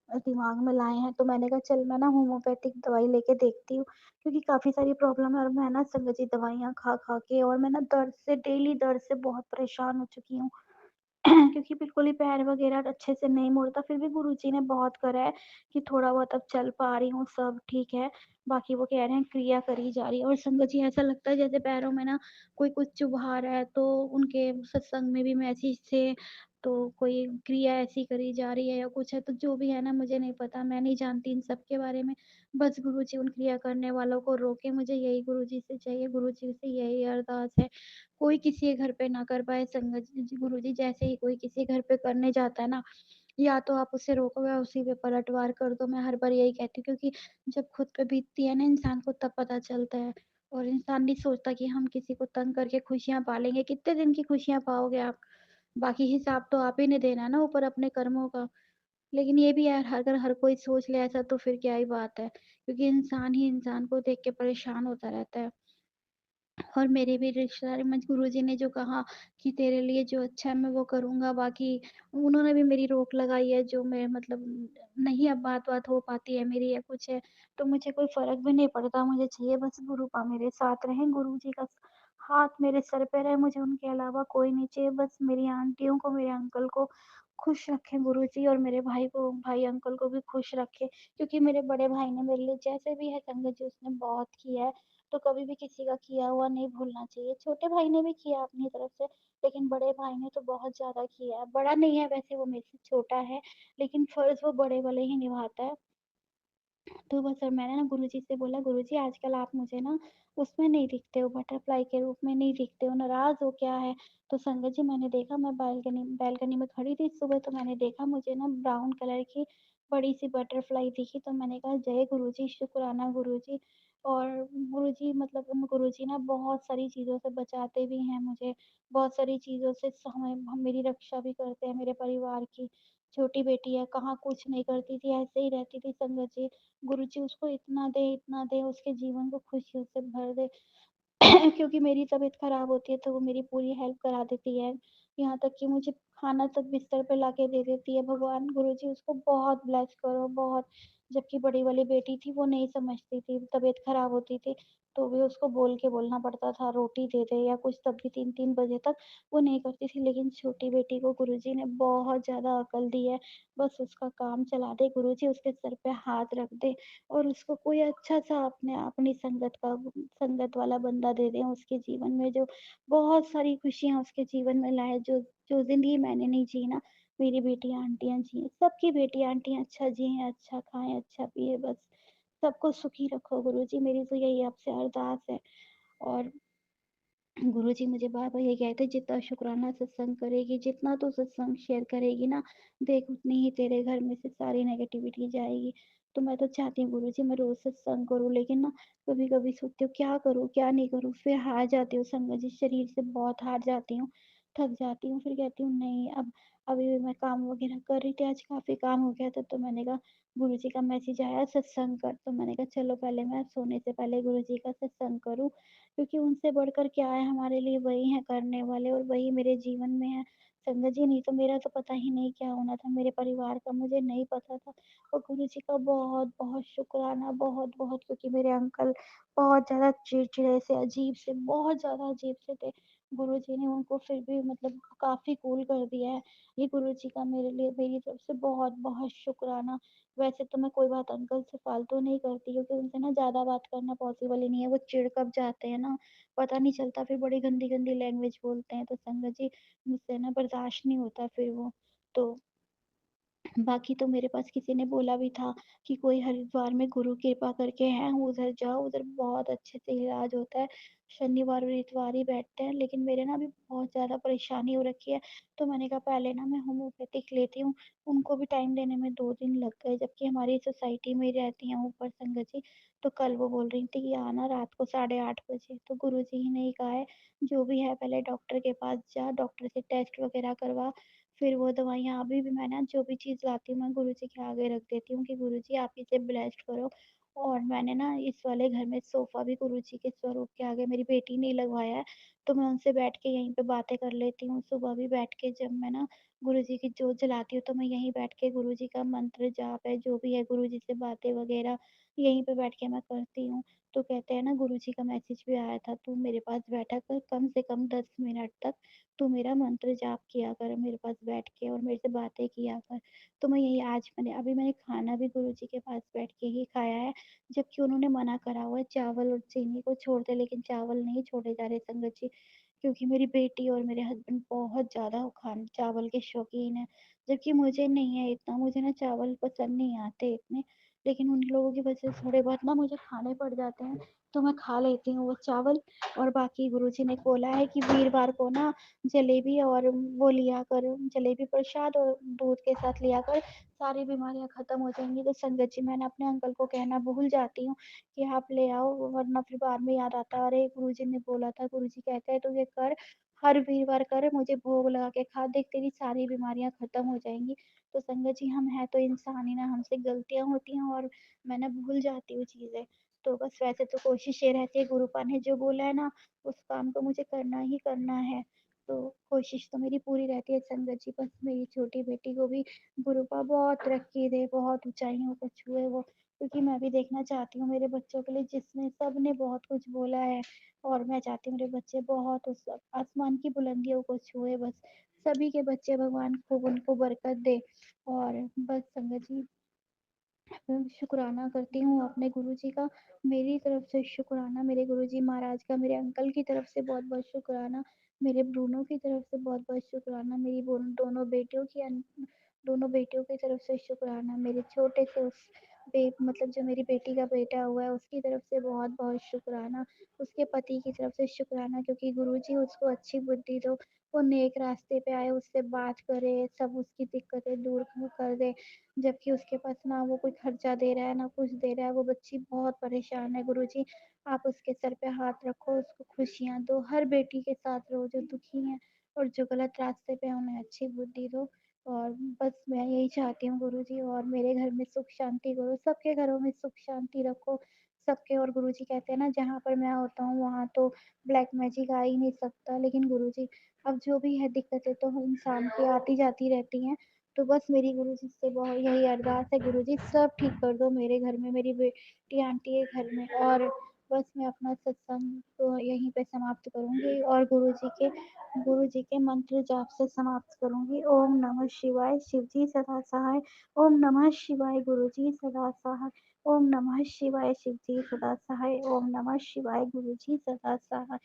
दिमाग में लाए हैं, तो मैंने कहा चल मैं ना होम्योपैथिक दवाई लेके देखती हूँ, क्योंकि काफ़ी सारी प्रॉब्लम है और मैं ना संगत जी दवाइयाँ खा-खा के और मैं ना दर्द से डेली दर्द से बहुत परेशान हो चुकी हूँ। क्योंकि बिल्कुल ही पैर वगैरह अच्छे से नहीं मुड़ता, फिर भी गुरुजी ने बहुत करा है कि थोड़ा बहुत अब चल पा रही हूँ, सब ठीक है। बाकी वो कह रहे हैं क्रिया करी जा रही है और संगत जी ऐसा लगता है जैसे पैरों में ना कोई कुछ चुभा रहा है, तो उनके सत्संग में भी मैसेज थे, तो कोई क्रिया ऐसी करी जा रही है या कुछ है, तो जो भी है ना मुझे नहीं पता, मैं नहीं जानती इन सब के बारे में। बस गुरुजी उन क्रिया करने वालों को रोके, मुझे यही गुरुजी से चाहिए, गुरुजी से यही अरदास है। कोई किसी के घर पे ना कर पाए संगत जी, गुरुजी जैसे ही कोई किसी घर पे करने जाता है ना, या तो आप उसे रोको या उसी पे पलटवार कर दो। मैं हर बार यही कहती हूँ, क्योंकि जब खुद पे बीतती है ना इंसान को तब पता चलता है, और इंसान नहीं सोचता कि हम किसी को तंग करके खुशियाँ पालेंगे। कितने दिन की खुशियाँ पाओगे आप? बाकी हिसाब तो आप ही ने देना है ना ऊपर अपने कर्मों का। लेकिन ये भी है, अगर हर कोई सोच ले ऐसा तो फिर क्या ही बात है, क्योंकि इंसान ही इंसान को देख के परेशान होता रहता है। और मेरे भी रिश्तेदार में गुरुजी ने जो कहा कि तेरे लिए जो अच्छा है मैं वो करूँगा, बाकी उन्होंने भी मेरी रोक लगाई है, जो मैं मतलब नहीं अब बात-वात हो पाती है मेरी या कुछ है, तो मुझे कोई फ़र्क भी नहीं पड़ता, मुझे चाहिए बस गुरु मेरे साथ रहें, गुरुजी का हाथ मेरे सर पे रहे, मुझे उनके अलावा कोई नहीं चाहिए, बस मेरी आंटियों को, मेरे अंकल को खुश रखें गुरुजी, और मेरे भाई अंकल को भी खुश रखें, क्योंकि मेरे बड़े भाई ने मेरे लिए जैसे भी है संगत जी उसने बहुत किया है। तो कभी भी किसी का किया हुआ नहीं भूलना चाहिए। छोटे भाई ने भी किया अपनी तरफ से, लेकिन बड़े भाई ने तो बहुत ज़्यादा किया है। बड़ा नहीं है वैसे, वो मेरे से छोटा है, लेकिन फ़र्ज़ वो बड़े वाले ही निभाता है। तो बस और मैंने ना गुरुजी से बोला, गुरुजी आजकल आप मुझे ना उसमें नहीं दिखते हो, बटरफ्लाई के रूप में नहीं दिखते हो, नाराज़ हो क्या है? तो संगत जी मैंने देखा, मैं बालकनी बालकनी में खड़ी थी सुबह, तो मैंने देखा मुझे ना ब्राउन कलर की बड़ी-सी बटरफ्लाई दिखी, तो मैंने कहा जय गुरुजी, शुक्राना गुरुजी। और गुरुजी मतलब उन गुरुजी ना बहुत सारी चीज़ों से बचाते भी हैं मुझे, बहुत सारी चीज़ों से मेरी रक्षा भी करते हैं, मेरे परिवार की। छोटी बेटी है, कहाँ कुछ नहीं करती थी, ऐसे ही रहती थी संगत जी। गुरुजी उसको इतना दे, उसके जीवन को खुशियों से भर दे। क्योंकि मेरी तबीयत खराब होती है तो वो मेरी पूरी हेल्प करा देती है। यहाँ तक कि मुझे खाना तक बिस्तर पे लाके दे देती है। भगवान गुरुजी उसको बहुत ब्लेस करो, बहुत। जबकि बड़ी वाली बेटी थी वो नहीं समझती थी, तबीयत खराब होती थी तो भी उसको बोल के बोलना पड़ता था रोटी दे दे या कुछ, तब भी 3-3 बजे तक वो नहीं करती थी। लेकिन छोटी बेटी को गुरुजी ने बहुत ज़्यादा अकल दी है। बस उसका काम चला दे गुरुजी, उसके सर पे हाथ रख दे और उसको कोई अच्छा-सा अपनी संगत वाला बंदा दे दें उसके जीवन में, जो बहुत सारी खुशियाँ उसके जीवन में लाए, जो जो ज़िंदगी मैंने नहीं जी ना, मेरी बेटियाँ आंटियाँ जिएँ। सबकी बेटियाँ आंटियाँ अच्छा जिएँ, अच्छा खाएँ, अच्छा पिएँ बस। सबको सुखी रखो गुरुजी, मेरी तो यही आपसे अरदास है। और गुरुजी मुझे बार-बार ये कहते हैं, जितना शुक्राना सत्संग करेगी, जितना तू सत्संग शेयर करेगी ना, देख उतनी ही तेरे घर में से सारी नेगेटिविटी जाएगी। तो मैं तो चाहती हूँ गुरुजी मैं रोज़ सत्संग करूँ, लेकिन ना कभी-कभी सोचती हूँ क्या करूँ, क्या नहीं करूँ? फिर हार जाती हूँ संगत जी, शरीर से बहुत हार जाती हूँ, थक जाती हूँ। फिर कहती हूँ नहीं, अब अभी भी मैं काम वगैरह कर रही थी, आज काफ़ी काम हो गया था, तो मैंने कहा गुरुजी का मैसेज आया सत्संग कर, तो मैंने कहा चलो पहले मैं सोने से पहले गुरुजी का सत्संग करूँ। क्योंकि उनसे बढ़कर क्या है हमारे लिए, वही है करने वाले और वही मेरे जीवन में है। संगत जी नहीं तो मेरा तो पता ही नहीं क्या होना था, मेरे परिवार का मुझे नहीं पता था। और गुरुजी का बहुत-बहुत शुक्राना, बहुत-बहुत, क्योंकि मेरे अंकल बहुत ज़्यादा चिड़चिड़े से, अजीब से, बहुत ज़्यादा अजीब से थे। गुरुजी ने उनको फिर भी मतलब काफ़ी कूल कर दिया है। ये गुरुजी का मेरे लिए, मेरी तरफ से बहुत-बहुत शुक्राना। वैसे तो मैं कोई बात अंकल से फालतू नहीं करती, क्योंकि उनसे ना ज़्यादा बात करना पॉसिबल ही नहीं है, वो चिढ़ कब जाते हैं ना, पता नहीं चलता, फिर बड़ी गंदी-गंदी लैंग्वेज बोलते हैं, तो संगत जी मुझसे ना बर्दाश्त नहीं होता फिर वो। तो बाकी तो मेरे पास किसी ने बोला भी था कि कोई हरिद्वार में गुरु कृपा करके हैं, उधर जाओ, उधर बहुत अच्छे से इलाज होता है। शनिवार और इतवार ही बैठते हैं, लेकिन मेरे ना अभी बहुत ज़्यादा परेशानी हो रखी है, तो मैंने कहा पहले ना मैं होम्योपैथिक लेती हूँ। उनको भी टाइम देने में 2 दिन लग गए, जबकि हमारी सोसाइटी में ही रहती हैं ऊपर संगत जी। तो कल वो बोल रही थी कि आना रात को 8:30 बजे, तो गुरुजी ही ने ही कहा है, जो भी है पहले डॉक्टर के पास जा, डॉक्टर से टेस्ट वगैरह करवा, फिर वो दवाइयाँ। अभी भी मैं ना जो भी चीज़ लाती हूँ मैं गुरुजी के आगे रख देती हूँ कि गुरुजी आप इसे ब्लेस्ड करो, और मैंने ना इस वाले घर में सोफ़ा भी गुरुजी के स्वरूप के आगे मेरी बेटी ने लगवाया है, तो मैं उनसे बैठ के यहीं पे बातें कर लेती हूँ। सुबह भी बैठ के जब मैं ना गुरुजी की जोत जलाती हूँ, तो मैं यहीं बैठ के गुरुजी का मंत्र जाप है, जो भी है गुरुजी से बातें वग़ैरह यहीं पे बैठ के मैं करती हूँ। तो कहते हैं ना गुरुजी का मैसेज भी आया था, "तू मेरे पास बैठा कर कम से कम 10 मिनट तक, तू मेरा मंत्र जाप किया कर मेरे पास बैठ के और मेरे से बातें किया कर।" तो मैं यही आज मैंने खाना भी गुरुजी के पास बैठ के ही खाया है, जबकि उन्होंने मना करा हुआ है चावल और चीनी को छोड़ दे, लेकिन चावल नहीं छोड़े जा रहे संगत जी, क्योंकि मेरी बेटी और मेरे हस्बैंड बहुत ज़्यादा खान चावल के शौकीन हैं, जबकि मुझे नहीं है इतना, मुझे ना चावल पसंद नहीं आते इतने, लेकिन उन लोगों की वजह से थोड़े बहुत ना मुझे खाने पड़ जाते हैं, तो मैं खा लेती हूँ वो चावल। और बाकी गुरुजी ने बोला है कि वीरवार को ना जलेबी और वो लिया कर, जलेबी प्रसाद और दूध के साथ लिया कर, सारी बीमारियाँ खत्म हो जाएँगी। तो संगत जी मैंने अपने अंकल को कहना भूल जाती हूँ कि आप ले आओ, वरना फिर बाद में याद आता है, अरे गुरुजी ने बोला था, गुरुजी कहते हैं तू ये कर, हर वीरवार कर, मुझे भोग लगा के खा, देख तेरी सारी बीमारियाँ खत्म हो जाएँगी। तो संगत जी हम हैं तो इंसान ही ना, हमसे गलतियाँ होती हैं और मैं ना भूल जाती हूँ चीज़ें। तो बस वैसे तो कोशिश ये रहती है, गुरुपा ने जो बोला है ना, उस काम को मुझे करना ही करना है। तो कोशिश तो मेरी पूरी रहती है संगत जी, बस मेरी छोटी बेटी को भी गुरुपा बहुत तरक्की दे, बहुत ऊँचाइयों को छुए वो, क्योंकि मैं भी देखना चाहती हूँ मेरे बच्चों के लिए, जिसने सबने बहुत कुछ बोला है और मैं चाहती हूँ मेरे बच्चे बहुत उस आसमान की बुलंदियों को छुए, बस सभी के बच्चे भगवान खूब उनको बरकत दे। और बस संगत जी मैं शुक्राना करती हूँ अपने गुरुजी का, मेरी तरफ से शुक्राना, मेरे गुरुजी महाराज का, मेरे अंकल की तरफ से बहुत-बहुत शुक्राना, मेरे ब्रूनो की तरफ से बहुत-बहुत शुक्राना, मेरी दोनों बेटियों की तरफ से शुक्राना, मेरे छोटे से उस मतलब जो मेरी बेटी का बेटा हुआ है उसकी तरफ से बहुत-बहुत शुक्राना, उसके पति की तरफ से शुक्राना, क्योंकि गुरुजी उसको अच्छी बुद्धि दो, वो नेक रास्ते पे आए, उससे बात करे, सब उसकी दिक्कतें दूर कर दे। जबकि उसके पास ना वो कोई खर्चा दे रहा है, ना कुछ दे रहा है, वो बच्ची बहुत परेशान है। गुरुजी आप उसके सर पे हाथ रखो, उसको खुशियाँ दो, हर बेटी के साथ रहो जो दुखी हैं और जो गलत रास्ते पे हैं उन्हें अच्छी बुद्धि दो। और बस मैं यही चाहती हूँ गुरुजी, और मेरे घर में सुख शांति करो, सबके घरों में सुख शांति रखो, सबके। और गुरुजी कहते हैं ना जहाँ पर मैं होता हूँ वहाँ तो ब्लैक मैजिक आ ही नहीं सकता, लेकिन गुरुजी अब जो भी है दिक्कतें तो इंसान की आती जाती रहती हैं, तो बस मेरी गुरुजी से बहुत यही अरदास है, गुरुजी सब ठीक कर दो मेरे घर में, मेरी बेटी आंटी के घर में। और बस मैं अपना सत्संग तो यहीं पे समाप्त करूँगी और गुरुजी के मंत्र जाप से समाप्त करूँगी। ओम नमः शिवाय, शिवजी सदा सहाय। ओम नमः शिवाय, गुरुजी सदा सहाय। ओम नमः शिवाय, शिवजी सदा सहाय। ओम नमः शिवाय, गुरुजी सदा सहाय।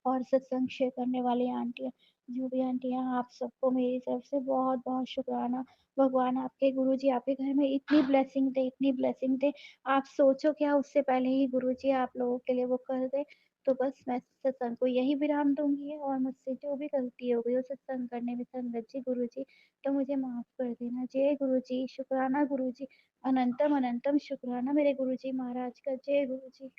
और सत्संग शेयर करने वाली आंटियाँ, जो भी आंटियाँ, आप सबको मेरी तरफ से बहुत-बहुत शुक्राना। भगवान आपके गुरुजी आपके घर में इतनी ब्लेसिंग दे, इतनी ब्लेसिंग दे, आप सोचो क्या, उससे पहले ही गुरुजी आप लोगों के लिए वो कर दे। तो बस मैं सत्संग को यही विराम दूँगी, और मुझसे जो भी गलती हो गई हो सत्संग करने में संगत जी, गुरुजी तो मुझे माफ़ कर देना। जय गुरुजी, शुक्राना गुरुजी, अनंतम अनंतम शुक्राना मेरे गुरुजी महाराज का। जय गुरुजी।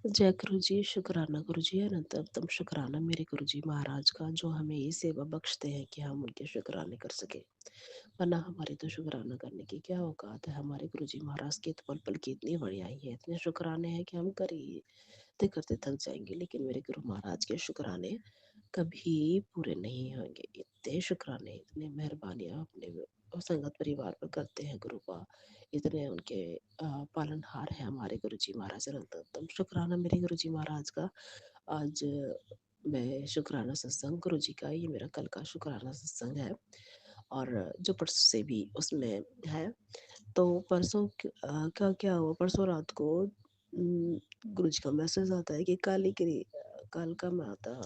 जय गुरु जी, शुक्राना गुरु जी, अनंतम शुक्राना मेरे गुरु जी महाराज का, जो हमें ये सेवा बख्शते हैं कि हम उनके शुक्राने कर सके। वरना हमारे तो शुक्राना करने की क्या औकात है। हमारे गुरु जी महाराज की तो पल पल की इतनी बड़ाई है, इतने शुक्राने हैं कि हम करते करते थक जाएंगे, लेकिन मेरे गुरु महाराज के शुक्राने कभी पूरे नहीं होंगे। इतने शुक्राने, इतने मेहरबानियाँ अपने संगत परिवार पर करते हैं गुरु का, इतने उनके पालनहार है हमारे गुरुजी महाराज। अनंतम शुक्राना मेरे गुरुजी महाराज का। आज मैं शुक्राना सत्संग गुरुजी का, ये मेरा कल का शुक्राना सत्संग है, और जो परसों से भी उसमें है। तो परसों क्या क्या हुआ, परसों रात को गुरुजी का मैसेज आता है कि कल का माता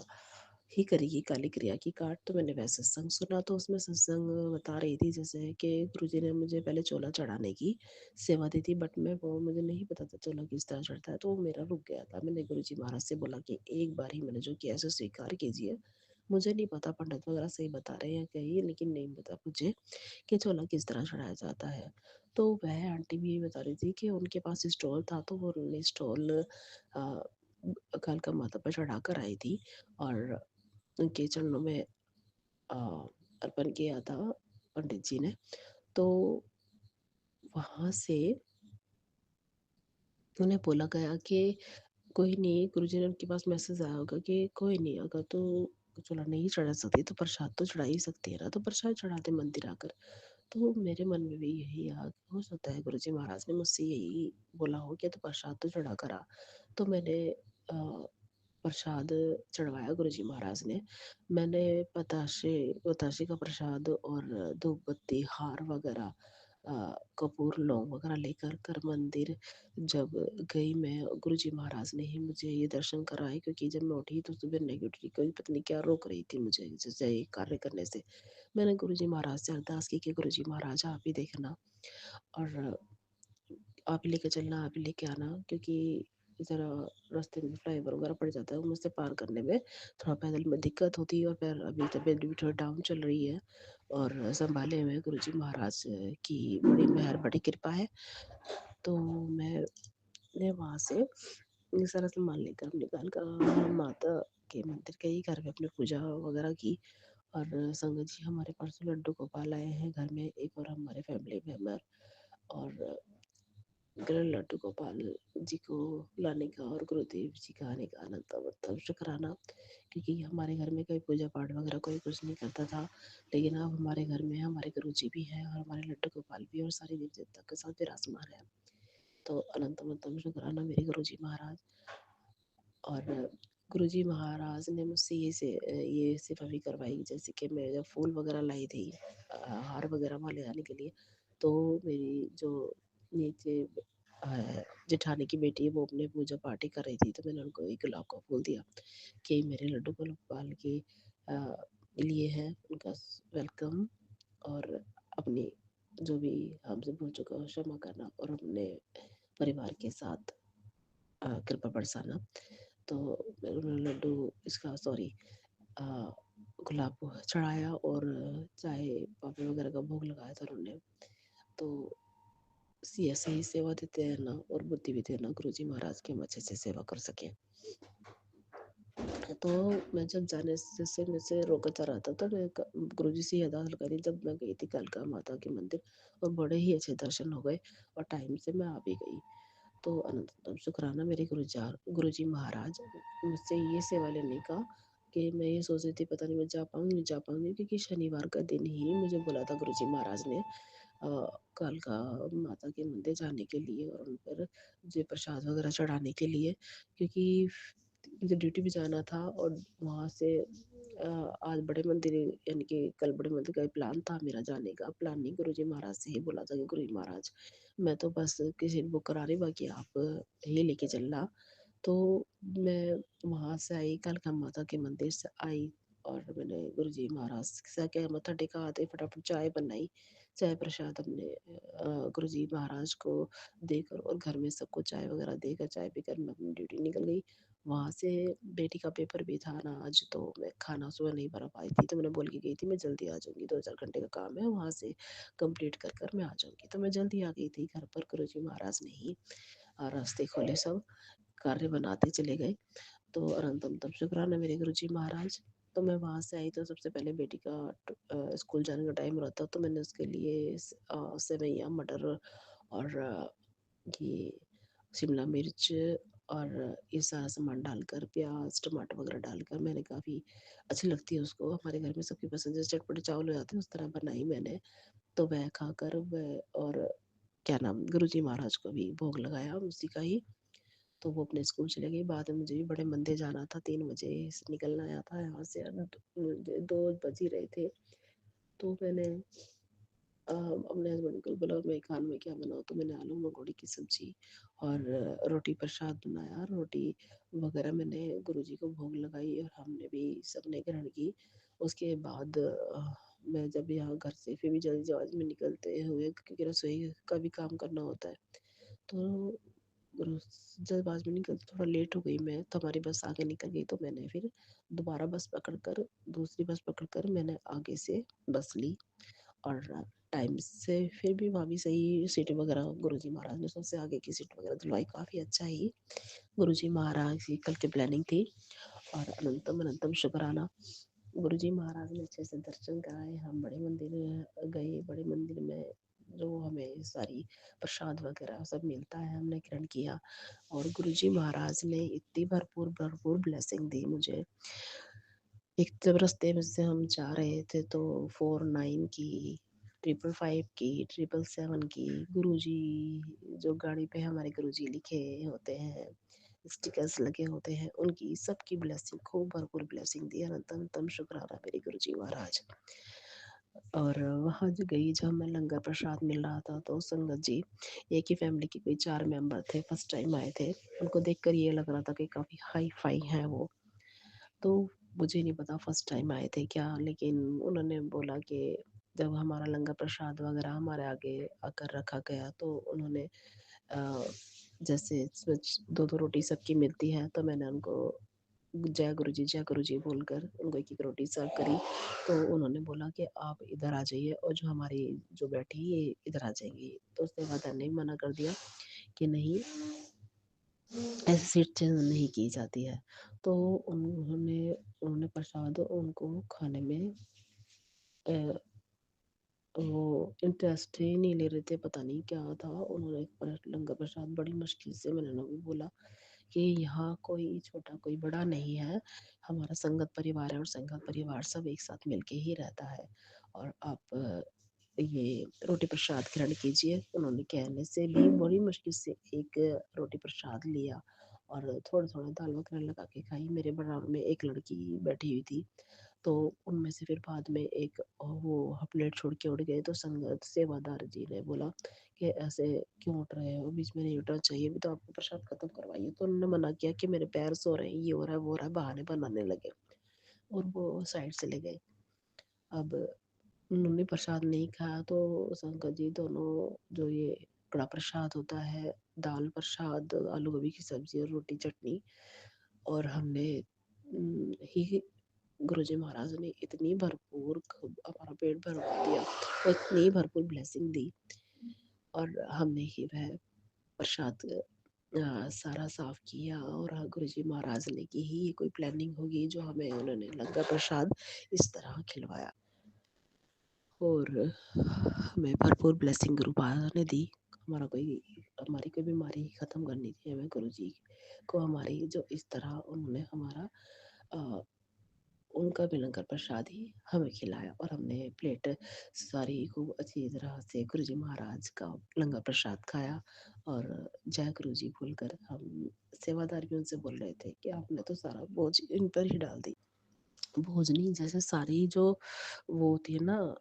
ही करेगी काली क्रिया की काट। तो मैंने वह सत्संग सुना, तो उसमें सत्संग बता रही थी जैसे कि गुरुजी ने मुझे पहले चोला चढ़ाने की सेवा दी थी, बट मैं वो मुझे नहीं पता था चोला किस तरह चढ़ता है, तो वो मेरा रुक गया था। मैंने गुरुजी महाराज से बोला कि एक बार ही मैंने जो किया ऐसे स्वीकार कीजिए, मुझे नहीं पता पंडित वगैरह सही बता रहे हैं कहीं, लेकिन नहीं पता मुझे कि चोला किस तरह चढ़ाया जाता है। तो वह आंटी भी यही बता रही थी कि उनके पास स्टॉल था, तो वो उन्होंने स्टॉल कालका माता पर चढ़ा कर आई थी, और उनके चरणों में अ, अर्पण किया था पंडित जी ने। तो वहाँ से उन्हें बोला गया कि कोई नहीं, गुरुजी ने उनके पास मैसेज आया होगा कि कोई नहीं, अगर तू चूल्हा नहीं चढ़ा सकती तो प्रसाद तो चढ़ा ही सकती है ना, तो प्रसाद चढ़ा दे मंदिर आकर। तो मेरे मन में भी यही आ, हो सकता है गुरुजी महाराज ने मुझसे यही बोला हो कि तू प्रसाद तो चढ़ा करा। तो मैंने प्रसाद चढ़वाया गुरुजी महाराज ने। मैंने बताशे बताशे का प्रसाद और धूप बत्ती हार वगैरह कपूर लौंग वगैरह लेकर कर मंदिर जब गई मैं, गुरुजी महाराज ने ही मुझे ये दर्शन कराए, क्योंकि जब मैं उठी तो सुबह नेगेटिव कोई पता नहीं क्या रोक रही थी मुझे जैसे ये कार्य करने से। मैंने गुरुजी महाराज से अरदास की कि गुरुजी महाराज आप ही देखना और आप ही लेके चलना, आप ही लेके आना, क्योंकि ज़रा रास्ते में फ्लाईओवर वगैरह पड़ जाता है, मुझसे पार करने में थोड़ा पैदल में दिक्कत होती है, और फिर अभी तबीयत भी थोड़ी डाउन चल रही है और संभाले हुए गुरुजी महाराज की बड़ी मेहर बड़ी कृपा है। तो मैंने वहाँ से सारा सामान लेकर निकाल कर माता के मंदिर गई, घर में अपनी पूजा वगैरह की। और संगत जी हमारे पास लड्डू गोपाल आए हैं घर में, एक और हमारे फैमिली मेम्बर, और लड्डू गोपाल जी को लाने का और गुरुदेव जी का आने का अनंत मतलब शुक्राना, क्योंकि हमारे घर में कोई पूजा पाठ वगैरह कोई कुछ नहीं करता था, लेकिन अब हमारे घर में हमारे गुरु जी भी हैं और हमारे लड्डू गोपाल भी और सारे देव देवता के साथ विराजमान है। तो अनंत मतलब शुक्राना मेरे गुरु जी महाराज। और गुरुजी महाराज ने मुझसे ये सेवा भी करवाई, जैसे कि मैं जब फूल वगैरह लाई थी हार वगैरह वहाँ ले जाने के लिए, तो मेरी जो नीचे जेठानी की बेटी है वो अपने पूजा पाठ ही कर रही थी, तो मैंने उनको एक गुलाब का फूल दिया कि मेरे लड्डू गोपाल के लिए है, उनका वेलकम, और अपनी जो भी हमसे भूल चुका हो क्षमा करना और अपने परिवार के साथ कृपा बरसाना। तो उन्होंने लड्डू इसका सॉरी गुलाब चढ़ाया और चाय पापड़ वगैरह का भोग लगाया था उन्होंने। तो ऐसे ही सेवा देते हैं ना, और बुद्धि भी देना गुरु जी महाराज की हम अच्छे से सेवा कर सकें। तो मैं जब जाने से मुझसे रोका जा रहा था, तो मैं गुरु जी से ये अरदास लगाई जब मैं गई थी कालका माता के मंदिर, और बड़े ही अच्छे दर्शन हो गए और टाइम से मैं आ भी गई। तो अनंत शुक्राना मेरे गुरुजी महाराज मुझसे ये सेवा लेने का, कि मैं ये सोच रही थी पता नहीं मैं जा पाऊंगी नहीं जा पाऊंगी, क्योंकि शनिवार का दिन ही मुझे बोला था गुरुजी महाराज ने कालका माता के मंदिर जाने के लिए और उन पर जो प्रसाद वगैरह चढ़ाने के लिए, क्योंकि मुझे ड्यूटी भी जाना था और वहाँ से आज बड़े मंदिर यानी कि कल बड़े मंदिर का प्लान था मेरा जाने का। प्लान नहीं, गुरुजी महाराज से ही बोला था कि गुरुजी महाराज मैं तो बस किसी बुक करा रही, बाकी आप ही लेके चलना। तो मैं वहाँ से आई, कालका माता के मंदिर से आई और मैंने गुरुजी महाराज से क्या मत्था टेका, आते फटाफट चाय बनाई, चाय प्रसाद अपने गुरुजी महाराज को देकर और घर में सबको चाय वगैरह देकर चाय पीकर मैं अपनी ड्यूटी निकल गई। वहाँ से बेटी का पेपर भी था ना आज, तो मैं खाना सुबह नहीं बना पाई थी, तो मैंने बोल के गई थी मैं जल्दी आ जाऊँगी, 2-4 घंटे का काम है वहाँ से कंप्लीट कर कर मैं आ जाऊँगी। तो मैं जल्दी आ गई थी घर पर, गुरुजी महाराज ने ही रास्ते खोले, सब कार्य बनाते चले गए। तो अनंतम तब शुक्राना मेरे गुरुजी महाराज। तो मैं वहाँ से आई तो सबसे पहले बेटी का स्कूल जाने का टाइम रहता, तो मैंने उसके लिए सेवैयाँ मटर और ये शिमला मिर्च और ये सारा सामान डालकर प्याज टमाटर वगैरह डालकर, मैंने काफ़ी अच्छी लगती है उसको, हमारे घर में सबकी पसंद है, चटपटे चावल हो जाते हैं उस तरह बनाई मैंने। तो वह खाकर वह और क्या नाम गुरुजी महाराज को भी भोग लगाया उसी का ही। तो वो अपने स्कूल चले गई। बाद में मुझे भी बड़े मंदिर जाना था, 3 बजे निकलना आया था यहाँ से, 2 बज ही रहे थे। तो मैंने अपने हस्बैंड को बोला मैं खाने में क्या बनाऊँ, तो मैंने आलू मंगोड़ी की सब्जी और रोटी प्रसाद बनाया, रोटी वगैरह मैंने गुरुजी को भोग लगाई और हमने भी सबने ग्रहण की। उसके बाद मैं जब यहाँ घर से फिर भी जल्दी में निकलते हुए, क्योंकि रसोई का भी काम करना होता है, तो जल्दबाज़ी में निकल थोड़ा लेट हो गई मैं, तो हमारी बस आगे निकल गई, तो मैंने फिर दोबारा बस पकड़कर दूसरी बस पकड़कर मैंने आगे से बस ली और टाइम से फिर भी वहाँ भी सही सीट वगैरह गुरुजी महाराज ने सबसे आगे की सीट वगैरह दिलवाई, काफ़ी अच्छा ही गुरुजी महाराज की कल की प्लानिंग थी। और अनंतम अनंतम शुक्राना गुरुजी महाराज ने अच्छे से दर्शन कराए। हम बड़े मंदिर गए, बड़े मंदिर में जो हमें सारी प्रसाद वगैरह सब मिलता है, हमने ग्रहण किया। और गुरुजी महाराज ने इतनी भरपूर भरपूर ब्लेसिंग दी मुझे। एक जब रास्ते में से हम जा रहे थे तो 49 की, 555 की, 777 की, गुरुजी जो गाड़ी पे हमारे गुरुजी लिखे होते हैं, स्टिकर्स लगे होते हैं, उनकी सबकी ब्लेसिंग, खूब भरपूर ब्लेसिंग दी। अनंतम शुक्राना मेरे गुरुजी महाराज। और वहाँ जो गई, जब हमें लंगर प्रसाद मिल रहा था तो संगत जी, एक ही फैमिली के कोई 4 मेंबर थे, फर्स्ट टाइम आए थे। उनको देखकर ये लग रहा था कि काफ़ी हाई फाई हैं वो। तो मुझे नहीं पता फर्स्ट टाइम आए थे क्या, लेकिन उन्होंने बोला कि जब हमारा लंगर प्रसाद वगैरह हमारे आगे आकर रखा गया तो उन्होंने जैसे इसमें 2-2 रोटी सबकी मिलती है, तो मैंने उनको जय गुरु जी बोलकर उनको एक-एक रोटी सर्व करी। तो उन्होंने बोला कि आप इधर आ जाइए और जो हमारी जो बैठी ये इधर आ जाएँगी। तो सेवादार ने मना कर दिया कि नहीं, ऐसे सीट चेंज नहीं की जाती है। तो उन्होंने प्रसाद उनको खाने में अ, वो इंटरेस्ट ही नहीं ले रहे थे, पता नहीं क्या था। उन्होंने लंगर प्रसाद बड़ी मुश्किल से, मैंने उन्हें भी बोला कि यहाँ कोई छोटा कोई बड़ा नहीं है, हमारा संगत परिवार है और संगत परिवार सब एक साथ मिलके ही रहता है, और आप ये रोटी प्रसाद ग्रहण कीजिए। उन्होंने कहने से भी बड़ी मुश्किल से एक रोटी प्रसाद लिया और थोड़ा थोड़ा दाल वगैरह लगा के खाई। मेरे बराबर में एक लड़की बैठी हुई थी, तो उनमें से फिर बाद में एक वो प्लेट छोड़ के उड़ गए। तो संगत सेवादार जी ने बोला कि ऐसे क्यों उठ रहे हो, बीच में नहीं उठना चाहिए, अभी तो आपको प्रसाद खत्म करवाइए। तो उन्होंने मना किया कि मेरे पैर सो रहे हैं, ये हो रहा है वो हो रहा है, बहाने बनाने लगे और वो साइड से ले गए। अब उन्होंने प्रसाद नहीं खाया तो शंकर जी दोनों, जो ये कड़ा प्रसाद होता है, दाल प्रसाद, आलू गोभी की सब्जी और रोटी चटनी, और हमने ही गुरुजी महाराज ने इतनी भरपूर हमारा पेट भरवा दिया और इतनी भरपूर ब्लेसिंग दी। और हमने ही वह प्रसाद सारा साफ किया, और गुरुजी महाराज ने की ही ये कोई प्लानिंग होगी जो हमें उन्होंने लंगर प्रसाद इस तरह खिलवाया। और हमें भरपूर ब्लेसिंग गुरु महाराज ने दी। हमारी कोई बीमारी खत्म करनी थी, हमें गुरुजी को हमारी जो इस तरह उन्होंने हमारा उनका भी लंगर प्रसाद ही हमें खिलाया, और हमने प्लेट सारी खूब अच्छी तरह से गुरुजी महाराज का लंगर प्रसाद खाया। और जय गुरुजी बोलकर हम सेवादार भी उनसे बोल रहे थे कि आपने तो सारा बोझ इन पर ही डाल दी। बोझ नहीं, जैसे सारी जो वो होती है ना,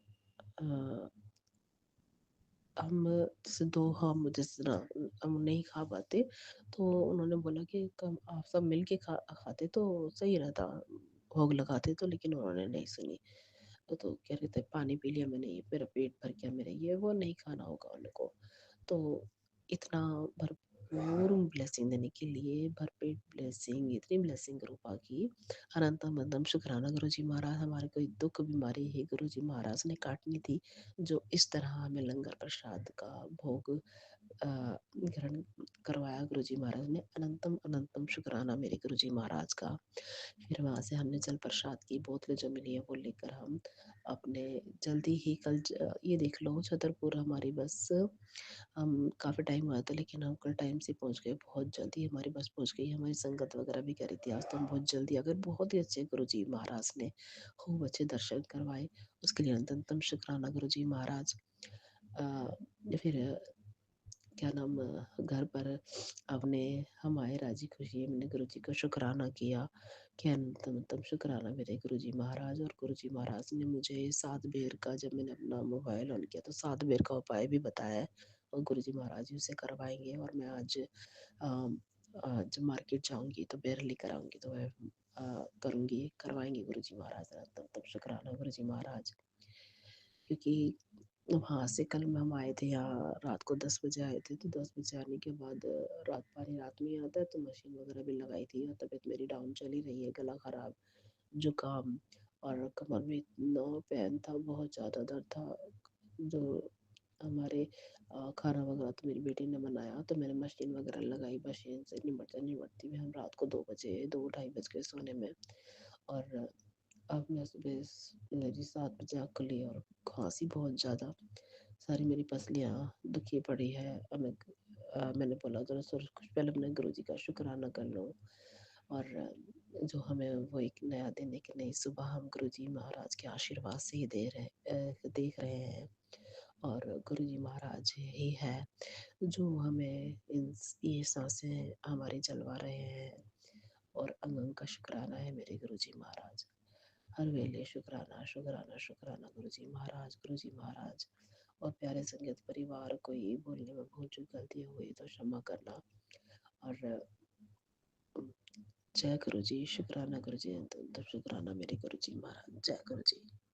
हम जैसे दो हम जिस तरह हम नहीं खा पाते, तो उन्होंने बोला कि कम आप सब मिल के खाते तो सही रहता, भोग लगाते तो, लेकिन उन्होंने नहीं सुनी। तो कह रहे थे पानी पी लिया मैंने, मेरा पेट भर गया, मेरा ये वो नहीं खाना होगा उनको। तो इतना भरपूर ब्लेसिंग देने के लिए, भरपेट ब्लेसिंग, इतनी ब्लेसिंग कृपा की, अनंतम अनंतम शुक्राना गुरुजी महाराज। हमारे कोई दुख बीमारी ही गुरुजी महाराज ने काटनी थी, जो इस तरह हमें लंगर प्रसाद का भोग ग्रहण करवाया गुरुजी महाराज ने। अनंतम अनंतम शुक्राना मेरे गुरुजी महाराज का। फिर वहाँ से हमने जल प्रसाद की बोतलें जो मिली है वो लेकर हम अपने जल्दी ही कल ये देख लो छतरपुर हमारी बस, हम काफ़ी टाइम हुआ था लेकिन हम कल टाइम से पहुंच गए, बहुत जल्दी हमारी बस पहुंच गई। हमारी संगत वगैरह भी कह रही थी आज तो हम बहुत जल्दी आ गए। बहुत ही अच्छे गुरुजी महाराज ने खूब अच्छे दर्शन करवाए, उसके लिए अनंतम शुक्राना गुरुजी महाराज। फिर क्या नाम, घर पर अपने हम आए राजी खुशी, मैंने गुरुजी का शुक्राना किया कि अनंतम शुक्राना मेरे गुरुजी महाराज। और गुरुजी महाराज ने मुझे 7 बेर का, जब मैंने अपना मोबाइल ऑन किया तो 7 बेर का उपाय भी बताया है, और गुरुजी महाराज जी उसे करवाएंगे। और मैं आज मार्केट जाऊंगी तो बेर लेकर आऊंगी, तो वह करूंगी, करवाएंगे गुरुजी महाराज। अनंतम शुक्राना गुरुजी महाराज। क्योंकि वहाँ से कल में हम आए थे यहाँ, रात को 10 बजे आए थे, तो 10 बजे आने के बाद पानी रात में आता है, तो मशीन वगैरह भी लगाई थी, और तबीयत मेरी डाउन चली रही है, गला खराब, जुकाम, और कमर में इतना पेन था, बहुत ज़्यादा दर्द था। जो हमारे खाना वगैरह तो मेरी बेटी ने बनाया, तो मैंने मशीन वगैरह लगाई, मशीन से निमटती में हम रात को 2 बजे 2 ढाई बज गए सोने में। और अब मैं सुबह मेरी 7 बजे आँख खुली और खांसी बहुत ज़्यादा। सारी मेरी पसलियाँ दुखी पड़ी है। अब मैंने बोला जरा कुछ पहले अपने गुरु जी का शुक्राना कर लो, और जो हमें वो एक नया दिन, एक नई सुबह हम गुरु जी महाराज के आशीर्वाद से ही देख रहे हैं। और गुरु जी महाराज ही है जो हमें ये सांसें हमारी चलवा रहे हैं। और अंग अंग का शुक्राना है मेरे गुरु जी महाराज। हर वेले शुक्राना शुक्राना शुक्राना गुरु जी महाराज, गुरु जी महाराज। और प्यारे संगत परिवार, कोई बोलने में भूल चूक गलती हुई तो क्षमा करना। और जय गुरु जी, शुक्राना गुरु जी, तो शुक्राना मेरे गुरु जी महाराज। जय गुरु जी।